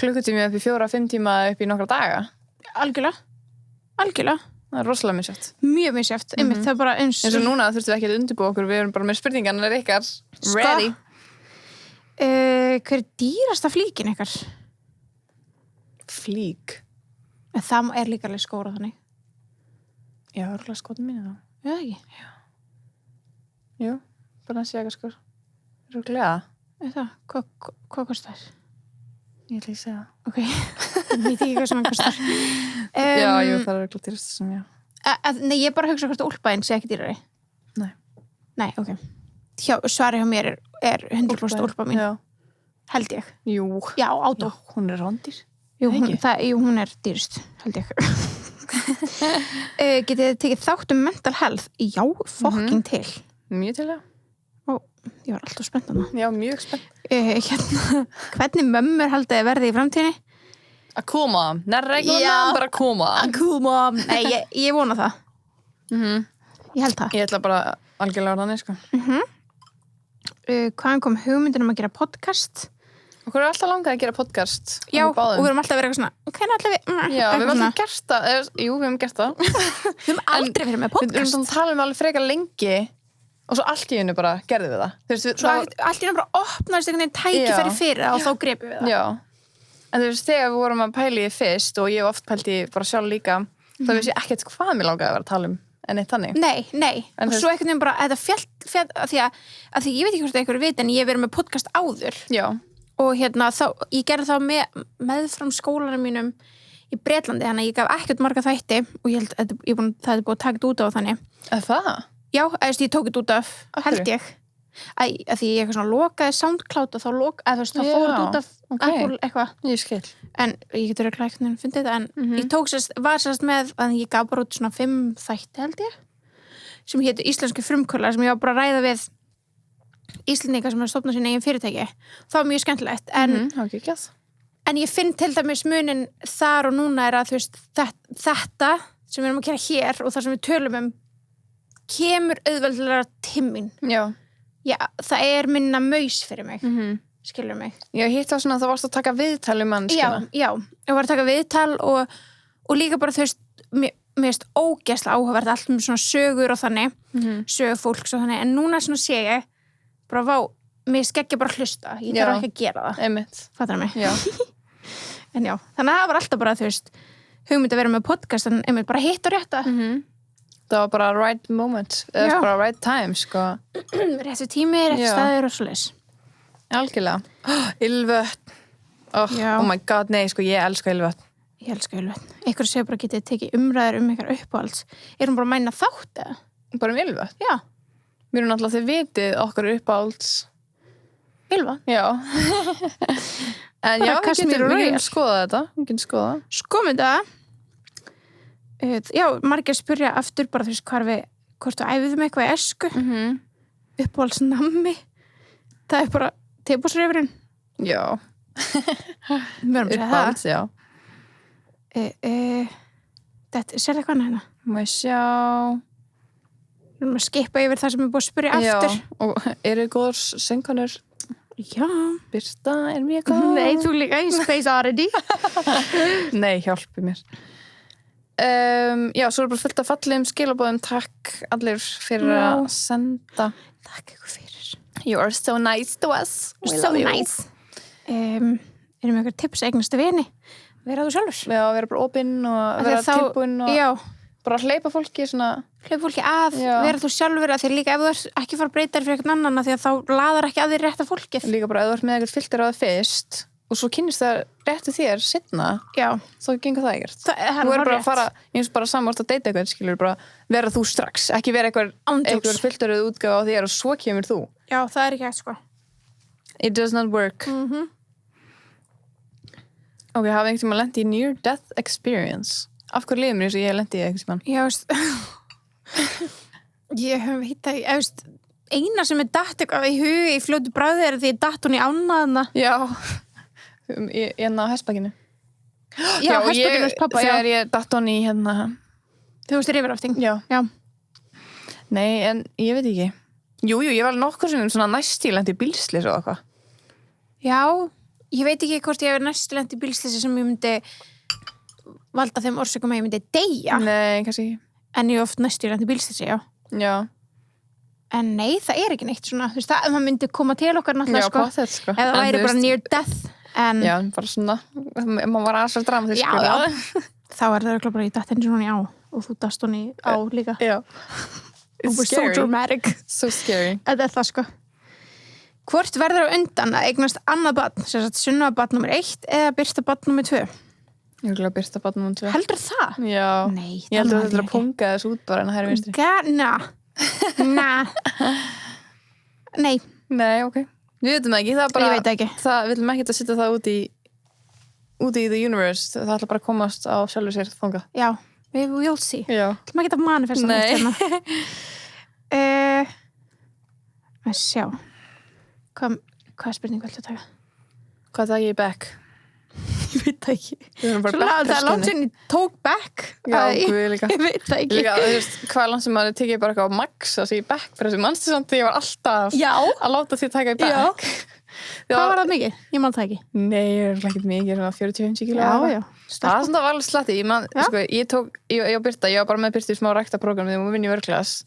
[SPEAKER 1] klukkutími upp í 4-5 tíma upp í nokkra daga. Algjörlega. Það er rosalega misjæft.
[SPEAKER 2] Mjög misjæft. Það er bara eins
[SPEAKER 1] og núna þurftum við ekki að undirbúa okkur, við erum bara með spurningarnar ykkar. Ready.
[SPEAKER 2] Hver er dýrasta flíkin ykkar?
[SPEAKER 1] Flík?
[SPEAKER 2] Það er líka alveg skóra þannig.
[SPEAKER 1] Já, örgulega skotin mínu þá.
[SPEAKER 2] Já, ekki?
[SPEAKER 1] Já. Jú, bara að segja eitthvað skor. Örgulega.
[SPEAKER 2] Hvað kostar?
[SPEAKER 1] Ég ætla ekki að segja það.
[SPEAKER 2] Ok, ég veit ekki hvað sem hann kostar.
[SPEAKER 1] Já, jú, það er örgulega dýrasta sem já.
[SPEAKER 2] Nei, ég bara hugsa hvort úlpaðinn sé ekki dýrari. Nei, ok. Svarið hjá mér er 100% úlpa mín.
[SPEAKER 1] Já.
[SPEAKER 2] Held ég.
[SPEAKER 1] Jú.
[SPEAKER 2] Já, átó.
[SPEAKER 1] Já, hún er rándýr.
[SPEAKER 2] Jú, hún er dýrst, held ég. Getið þið tekið þátt mental health? Já, fucking til.
[SPEAKER 1] Mjög til, já.
[SPEAKER 2] Ég var alltaf spennt hana.
[SPEAKER 1] Já, mjög spennt.
[SPEAKER 2] Hvernig mömmur haldið þið verði í framtíðinni?
[SPEAKER 1] Að koma. Nærreglunum bara að koma.
[SPEAKER 2] Að koma. Nei, ég vona það. Ég held það.
[SPEAKER 1] Ég ætla bara algjörlega á þannig, sko.
[SPEAKER 2] Hvaðan kom hugmyndin að gera podcast?
[SPEAKER 1] Okkur er alltaf langað að gera podcast.
[SPEAKER 2] Já, og við erum alltaf verið eitthvað svona, hvernig ætla við...
[SPEAKER 1] Já, við höfum alltaf gert það. Jú, við höfum gert það.
[SPEAKER 2] Við höfum aldrei verið með podcast.
[SPEAKER 1] Við höfum talað alveg frekar lengi og svo allt í hennu bara gerðum við það.
[SPEAKER 2] Svo allt í hennu bara opnaðist einhvern veginn tækifæri fyrir það og þá grepum við það.
[SPEAKER 1] Já. En þú veist, þegar við vorum að pæla í fyrst og ég hef oft pælt í bara sjálf líka, þá veist ég ekkert hvað mér langaði að vera að tala en eitt þannig.
[SPEAKER 2] Nei. Og svo einhvern veginn bara, þetta fjall að því ég veit ekki hvort það einhverju vit en ég hef verið með podcast áður. Já. Og ég gerði þá meðfram skólanum mínum í Bretlandi, þannig að ég gaf ekkert marga þætti og ég held að það er búið að taka þetta út á þannig.
[SPEAKER 1] Það?
[SPEAKER 2] Já, ég tók þetta út af, held ég. Að því ég eitthvað svona lokaði SoundCloud og þá fór þetta út af Apple eitthvað.
[SPEAKER 1] Ég skil.
[SPEAKER 2] En ég getur ekki lægt fundið þetta, en ég var sérst með að ég gaf bara út svona 5 þætti, held ég, sem hétu Íslenski frumkvölar, sem ég var bara að ræða við Íslendingar sem er stofnað sín eigin fyrirtæki. Það var mjög skemmtilegt, en en ég finn til dæmis munin þar og núna að þú veist, þetta sem við erum að gera hér og það sem við tölum kemur auðveldlega til mín.
[SPEAKER 1] Já,
[SPEAKER 2] það minna maus fyrir mig. Skilur mig.
[SPEAKER 1] Já, hitt var svona að það varst að taka viðtal mannskina.
[SPEAKER 2] Já, ég var að taka viðtal og líka bara þú veist, mér finnst ógeðslega áhugavert allt svona sögur og þannig, sögur fólks og þannig, en núna svona sé ég bara mér skeggja bara að hlusta, ég þarf ekki að gera það.
[SPEAKER 1] Einmitt.
[SPEAKER 2] Fattar mig?
[SPEAKER 1] Já.
[SPEAKER 2] En já, þannig að það var alltaf bara, þú veist, hugmynd að vera með podcast, en einmitt bara hitt og rétta.
[SPEAKER 1] Það var bara right moment, eða bara right time, sko.
[SPEAKER 2] Réttu tími, réttu staður og svoleiðis.
[SPEAKER 1] Algjörlega. Ylvötn. Oh my god, nei, sko, ég elska Ylvötn.
[SPEAKER 2] Ég elska Ylvötn. Einhver séu bara getið tekið umræður ykkar uppáhalds. Erum bara að mæna þátt eða?
[SPEAKER 1] Bara Ylvötn?
[SPEAKER 2] Já.
[SPEAKER 1] Mér erum náttúrulega þið vitið okkar uppáhalds.
[SPEAKER 2] Ylva?
[SPEAKER 1] Já. En já, við getum skoða þetta. Við getum skoða.
[SPEAKER 2] Skoðum þetta. Já, margir spyrja aftur bara þú veist hvort þú æfðum eitthvað í esku. Uppáhaldsnammi. Það bara tebúsrifurinn. Já. Við erum að segja það.
[SPEAKER 1] Já.
[SPEAKER 2] Sér það hvað hérna?
[SPEAKER 1] Má ég sjá.
[SPEAKER 2] Við erum að skipa yfir það sem við búið að spyrja aftur.
[SPEAKER 1] Já, og eru góður söngkonur?
[SPEAKER 2] Já.
[SPEAKER 1] Birta mjög góð.
[SPEAKER 2] Nei, þú líka í Space Oddity.
[SPEAKER 1] Nei, hjálpi mér. Já, svo er bara fullt af fallegum skilabóðum. Takk allir fyrir að senda.
[SPEAKER 2] Takk ykkur fyrir.
[SPEAKER 1] You are so nice to us.
[SPEAKER 2] We so nice. Erum við eitthvað tips eignastu vini? Vera þú sjálfur.
[SPEAKER 1] Já, vera bara opinn og vera tilbúinn og bara hleypa fólki svona.
[SPEAKER 2] Hleypa fólki að, vera þú sjálfur að því líka ef þú ert ekki fara að breyta þér fyrir eitthvað annan því að þá laðar ekki að þér rétta fólkið.
[SPEAKER 1] Líka bara ef þú ert með eitthvað filter á það fyrst og svo kynnist það réttu þér seinna, þá gengur það ekkert. Þú er bara að fara, eins og bara samvart að deyta eitthvað, skilur, bara vera þú strax, ekki vera eitthvað filteruð útgáfa á þér og svo kemur þú.
[SPEAKER 2] Já, það er ekki hægt, sko.
[SPEAKER 1] It does not work. Ok, hafa einhvern tíma lent í near death experience. Af hverju liður mér eins og ég lent í einhvern tíma?
[SPEAKER 2] Já, veist, ég hef veit að, veist, eina sem datt eitthvað í hugi í fljótu bræði er því datt hún í ánaðna.
[SPEAKER 1] Já, ég á hestbakinu.
[SPEAKER 2] Já, hestbakinu hos pappa,
[SPEAKER 1] þegar ég datt hún í hérna.
[SPEAKER 2] Þú veist, rifrafting.
[SPEAKER 1] Já. Nei, en ég veit ekki. Jú, ég var nokkur sem svona næstílent í bílslis og eitthvað.
[SPEAKER 2] Já, ég veit ekki hvort ég hefur næstílent í bílslisi sem ég myndi valda þeim orsökum að ég myndi deyja.
[SPEAKER 1] Nei, kannski ekki.
[SPEAKER 2] En ég oft næstílent í bílslisi, já.
[SPEAKER 1] Já.
[SPEAKER 2] En nei, það er ekki neitt svona, þú veist, það myndi koma til okkar náttúrulega,
[SPEAKER 1] sko. Já, pottet, sko.
[SPEAKER 2] Eða það væri bara near death. En...
[SPEAKER 1] Já, bara svona, maður var aðsvært dramatísk.
[SPEAKER 2] Já. Þá er það bara í datt eins og hún í á og þú dast hún í á líka.
[SPEAKER 1] Já.
[SPEAKER 2] It's so dramatic.
[SPEAKER 1] So scary.
[SPEAKER 2] Þetta er það, sko. Hvort verður á undan að eignast annað barn, sem sagt Sunna barn nummer 1 eða Birta barn nummer 2?
[SPEAKER 1] Ég vil að Birta barn nummer 2.
[SPEAKER 2] Heldur það?
[SPEAKER 1] Já.
[SPEAKER 2] Nei,
[SPEAKER 1] ég heldur að þetta er að punga þess út bara en það er vinstri. Nei, ok. Við veitum ekki, það er bara...
[SPEAKER 2] Ég veit ekki.
[SPEAKER 1] Við viljum ekki að setja það út í the universe. Það ætla bara að komast á sjálfur sér þangað.
[SPEAKER 2] Já, we will see.
[SPEAKER 1] Já.
[SPEAKER 2] Það maður geta manifesta neitt hérna. Að sjá. Hvað spurning viltu taka? Hvað
[SPEAKER 1] það ég back?
[SPEAKER 2] Ég veit það ekki.
[SPEAKER 1] Það
[SPEAKER 2] er langt sem ég tók back.
[SPEAKER 1] Já, ég líka.
[SPEAKER 2] Ég veit það ekki.
[SPEAKER 1] Líka, þú veist, hvað er langt sem maður tekið bara eitthvað á max að sé í back fyrir þessu mannstisamt því ég var alltaf að láta því taka í back.
[SPEAKER 2] Já. Hvað var það mikið? Ég man það ekki.
[SPEAKER 1] Nei, ég er ekki mikið, svona 40-50 kíló.
[SPEAKER 2] Já.
[SPEAKER 1] Það er svona alveg slatti. Ég og Birta, ég var bara með Birta í smá ræktaprogrammi þegar við vinni í vörklass.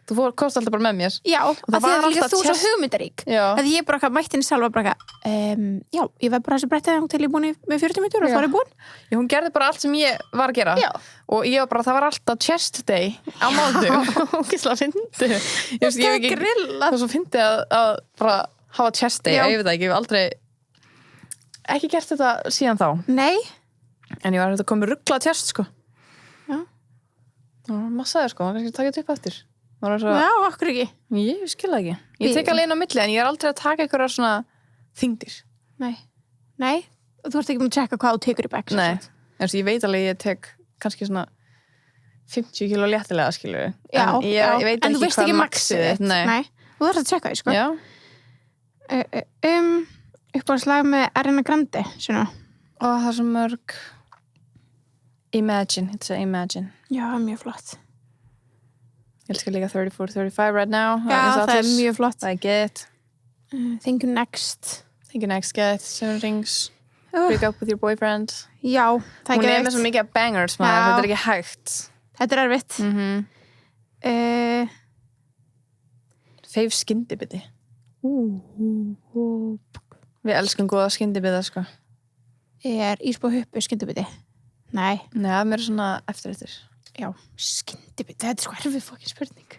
[SPEAKER 1] Þú komst alltaf bara með mér. Já, af því að líka þú svo hugmyndarík. Að ég bara mætti henni sjálf og bara já, ég var bara þessi brettið til ég búin með 40 mínútur og það er búin. Já, hún gerði bara allt sem ég var að gera. Já. Og ég var bara, það var alltaf chest day á mánudag. Hún gísla fyndi. Það er svo fyndi að bara hafa chest day, ég veit það ekki, ég hef aldrei ekki gert þetta síðan þá. Nei. En ég var að koma ruggla chest, sko. Já. Það var massaður, sko, maður kannski taka þetta upp eftir. Svo... Já, okkur ekki. Ég skilja ekki. Ég tek alveg inn á milli en ég er aldrei að taka einhverja svona þyngdir. Nei. Þú ert ekki með að tjekka hvað þú tekur í back. Nei. Ég veit alveg ég tek kannski svona 50 kíló léttilega, skilur við. Já. Ég veit en ekki hvað maxið þitt. Nei. Þú þarfst að tjekka því, sko. Já.
[SPEAKER 2] Uppáhaldslag með Ariana Grande, svona.
[SPEAKER 1] Það er svo mörg. Imagine, it's a Imagine.
[SPEAKER 2] Já, mjög flott.
[SPEAKER 1] Ég elskar líka 34, 35 right now.
[SPEAKER 2] Já, það er mjög flott.
[SPEAKER 1] Það er get.
[SPEAKER 2] Think you next.
[SPEAKER 1] Think you next get. Seven Rings. Break up with your boyfriend.
[SPEAKER 2] Já, það er
[SPEAKER 1] Hún
[SPEAKER 2] ekki
[SPEAKER 1] með svo mikið bangers, maður. Þetta er ekki hægt.
[SPEAKER 2] Þetta er erfitt.
[SPEAKER 1] Fave skyndibiti. Við elskum góða skyndibita, sko.
[SPEAKER 2] Er ísbúð huppu skyndibiti? Nei.
[SPEAKER 1] Nei, það er mér svona eftir.
[SPEAKER 2] Já, skyndibiti. Þetta er sko erfið fokkin spurning.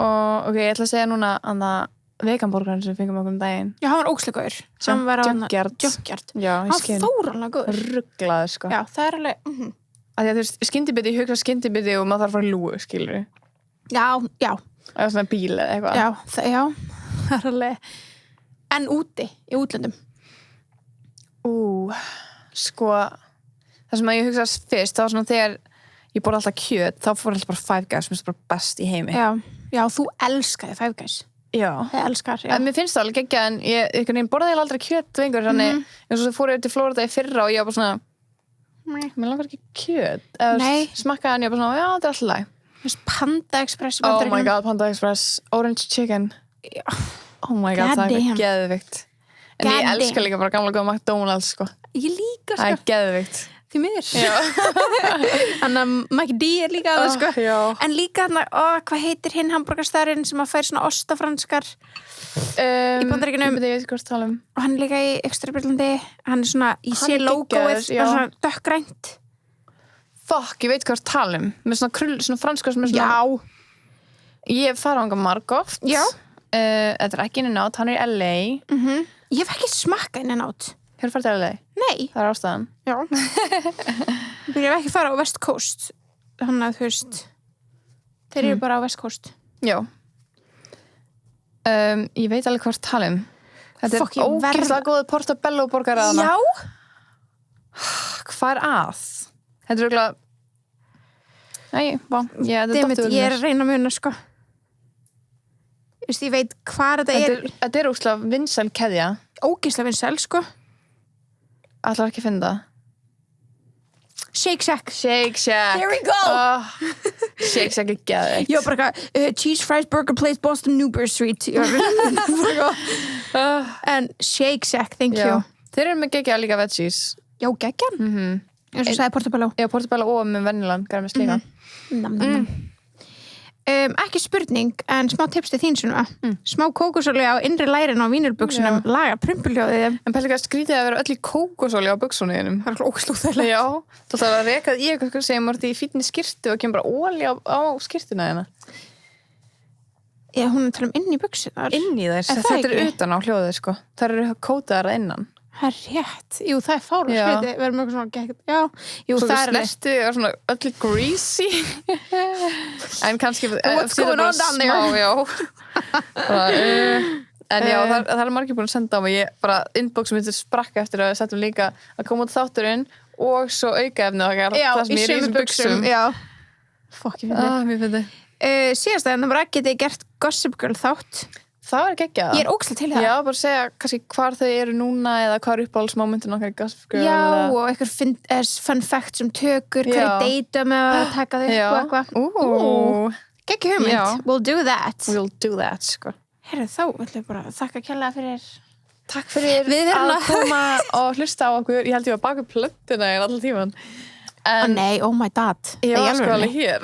[SPEAKER 1] Og ok, ég ætla að segja núna veganborgarinn sem við fengum okkur daginn.
[SPEAKER 2] Já, hann var óksleikaður. Sem var
[SPEAKER 1] Junkyard.
[SPEAKER 2] Já,
[SPEAKER 1] ég skil.
[SPEAKER 2] Hann þóranlega góður.
[SPEAKER 1] Rugglaður, sko.
[SPEAKER 2] Já, það er alveg...
[SPEAKER 1] Af því að þú veist, skyndibiti, ég hugsa skyndibiti og maður þarf að fara í lúgu, skilur við.
[SPEAKER 2] Já.
[SPEAKER 1] Eða svona bíl eða eitthvað.
[SPEAKER 2] Já, það er alveg... En úti, í útlöndum.
[SPEAKER 1] Sko, það sem að ég hugsa fyrst, þá var svona þegar ég borði alltaf kjöt, þá fór alltaf bara Five Guys, sem er bara best í heimi.
[SPEAKER 2] Já, þú elskaði Five Guys.
[SPEAKER 1] Já.
[SPEAKER 2] Það elskar, já.
[SPEAKER 1] En mér finnst það alveg geggjað, en ég borði aldrei kjöt lengur, þannig, eins og þau fóru til Flórida í fyrra og ég var bara svona, mér langar ekki kjöt.
[SPEAKER 2] Nei.
[SPEAKER 1] Smakkaði hann, ég var svona, já, þetta er alltaf læg.
[SPEAKER 2] Panda Express.
[SPEAKER 1] Oh my god, Panda Express, Orange Chicken.
[SPEAKER 2] Já.
[SPEAKER 1] Oh my god, það er geðvikt. En ég elska líka bara gamla góða McDonald's, sko.
[SPEAKER 2] Ég líka, sko.
[SPEAKER 1] Það er geðvikt.
[SPEAKER 2] Því miður.
[SPEAKER 1] Já.
[SPEAKER 2] Þannig að McD er líka það, sko.
[SPEAKER 1] Já.
[SPEAKER 2] En líka hann, hvað heitir hinn hamburgarstaðurinn sem að fær svona ostafranskar í Bandaríkjunum?
[SPEAKER 1] Ég veit hvað að tala um.
[SPEAKER 2] Og hann er líka í Extra-Byrlandi. Hann er svona, ég sé logoið, svona dökkgrænt.
[SPEAKER 1] Fuck, ég veit hvað að tala um. Með svona franskar sem er svona...
[SPEAKER 2] Já.
[SPEAKER 1] Ég hef farið ánga margóft.
[SPEAKER 2] Já.
[SPEAKER 1] Þetta er ekki In-N-Out, hann er í LA.
[SPEAKER 2] Ég hef ekki smakkað In-N-Out.
[SPEAKER 1] Hefur farið til LA?
[SPEAKER 2] Nei.
[SPEAKER 1] Það er ástæðan.
[SPEAKER 2] Já. Ég hef ekki farið á West Coast. Þannig að þú veist, þeir eru bara á West Coast.
[SPEAKER 1] Já. Ég veit alveg hvað að tala um. Þetta
[SPEAKER 2] Fuck,
[SPEAKER 1] er ógeðslega góð Portobello borgara þarna.
[SPEAKER 2] Já.
[SPEAKER 1] Hvað er að? Þetta er örugglega...
[SPEAKER 2] Dammit, ég er að reyna að muna, sko. Þú veist, ég veit hvað þetta er.
[SPEAKER 1] Þetta er ógeðslega vinsæl keðja.
[SPEAKER 2] Ógeðslega vinsæl, sko.
[SPEAKER 1] Ætlar ekki að finna það.
[SPEAKER 2] Shake Shack.
[SPEAKER 1] Shake Shack.
[SPEAKER 2] There we go.
[SPEAKER 1] Shake Shack er geðveikt.
[SPEAKER 2] Já, bara cheese fries burger place Boston Newbury Street. En Shake Shack, thank you.
[SPEAKER 1] Þeir eru með geggja líka veggies.
[SPEAKER 2] Já, geggjan. En svo sagði Portobello.
[SPEAKER 1] Já, Portobello og með vennilan græmis líka.
[SPEAKER 2] Ekki spurning, en smá tips til þín svona. Smá kókosolja á innri lærin á vínilbuksunum laga prumpuljóðið.
[SPEAKER 1] En pæli ekki að skrítið að vera öll í kókosóli á buksunum.
[SPEAKER 2] Það er alltaf ógeðslega.
[SPEAKER 1] Já, þú ætlar að rekað í eitthvað sem orðið í fínni skyrtu og kemur bara olja á skyrtuna þína.
[SPEAKER 2] Já, hún er að tala inn í buksunar.
[SPEAKER 1] Inn í þess, þetta er utan á hljóðið, sko. Það eru kótaðar að innan.
[SPEAKER 2] Það er rétt. Jú, það er fárlega skriti. Við erum eitthvað svona gekkt. Já. Jú,
[SPEAKER 1] svo
[SPEAKER 2] það er
[SPEAKER 1] snertu og svona öllu greasy. En kannski...
[SPEAKER 2] What's going on down there?
[SPEAKER 1] En já, það er margir búin að senda á mig. Ég bara, inboxum mitt sprakka eftir að settum líka að koma út þátturinn og svo aukaefni okkar.
[SPEAKER 2] Já,
[SPEAKER 1] í sömu buxum.
[SPEAKER 2] Já. Fokk, ég fyndi.
[SPEAKER 1] Mér fyndi.
[SPEAKER 2] Síðast að það var ekki þið gert Gossip Girl þátt.
[SPEAKER 1] Það var ekki ekki að.
[SPEAKER 2] Ég er ógeðslega til það.
[SPEAKER 1] Já, bara segja kannski hvar þau eru núna eða hvað er uppáhaldsmomentin okkar í Gossip Girl.
[SPEAKER 2] Já, og eitthvað fun facts um tökur, hverju deyta með að taka þau upp og eitthvað. Gekki hugmynd. We'll do that.
[SPEAKER 1] We'll do that, sko.
[SPEAKER 2] Herru, þá ætlum ég bara að þakka kærlega fyrir...
[SPEAKER 1] Takk fyrir að koma og hlusta á okkur. Ég held ég var baka plöntuna í allan tíman.
[SPEAKER 2] Nei, oh my god.
[SPEAKER 1] Ég var sko alveg hér.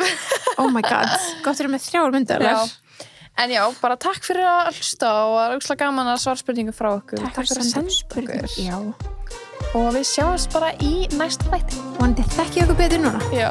[SPEAKER 2] Oh my god. Gott eru með 3 myndir.
[SPEAKER 1] Já. En já, bara takk fyrir að hlusta og það er ógeðslega gaman að svara spurningu frá okkur.
[SPEAKER 2] Takk fyrir að senda spurningur. Já.
[SPEAKER 1] Og við sjáumst bara í næsta þætti.
[SPEAKER 2] Vonandi þekki okkur betur núna.
[SPEAKER 1] Já.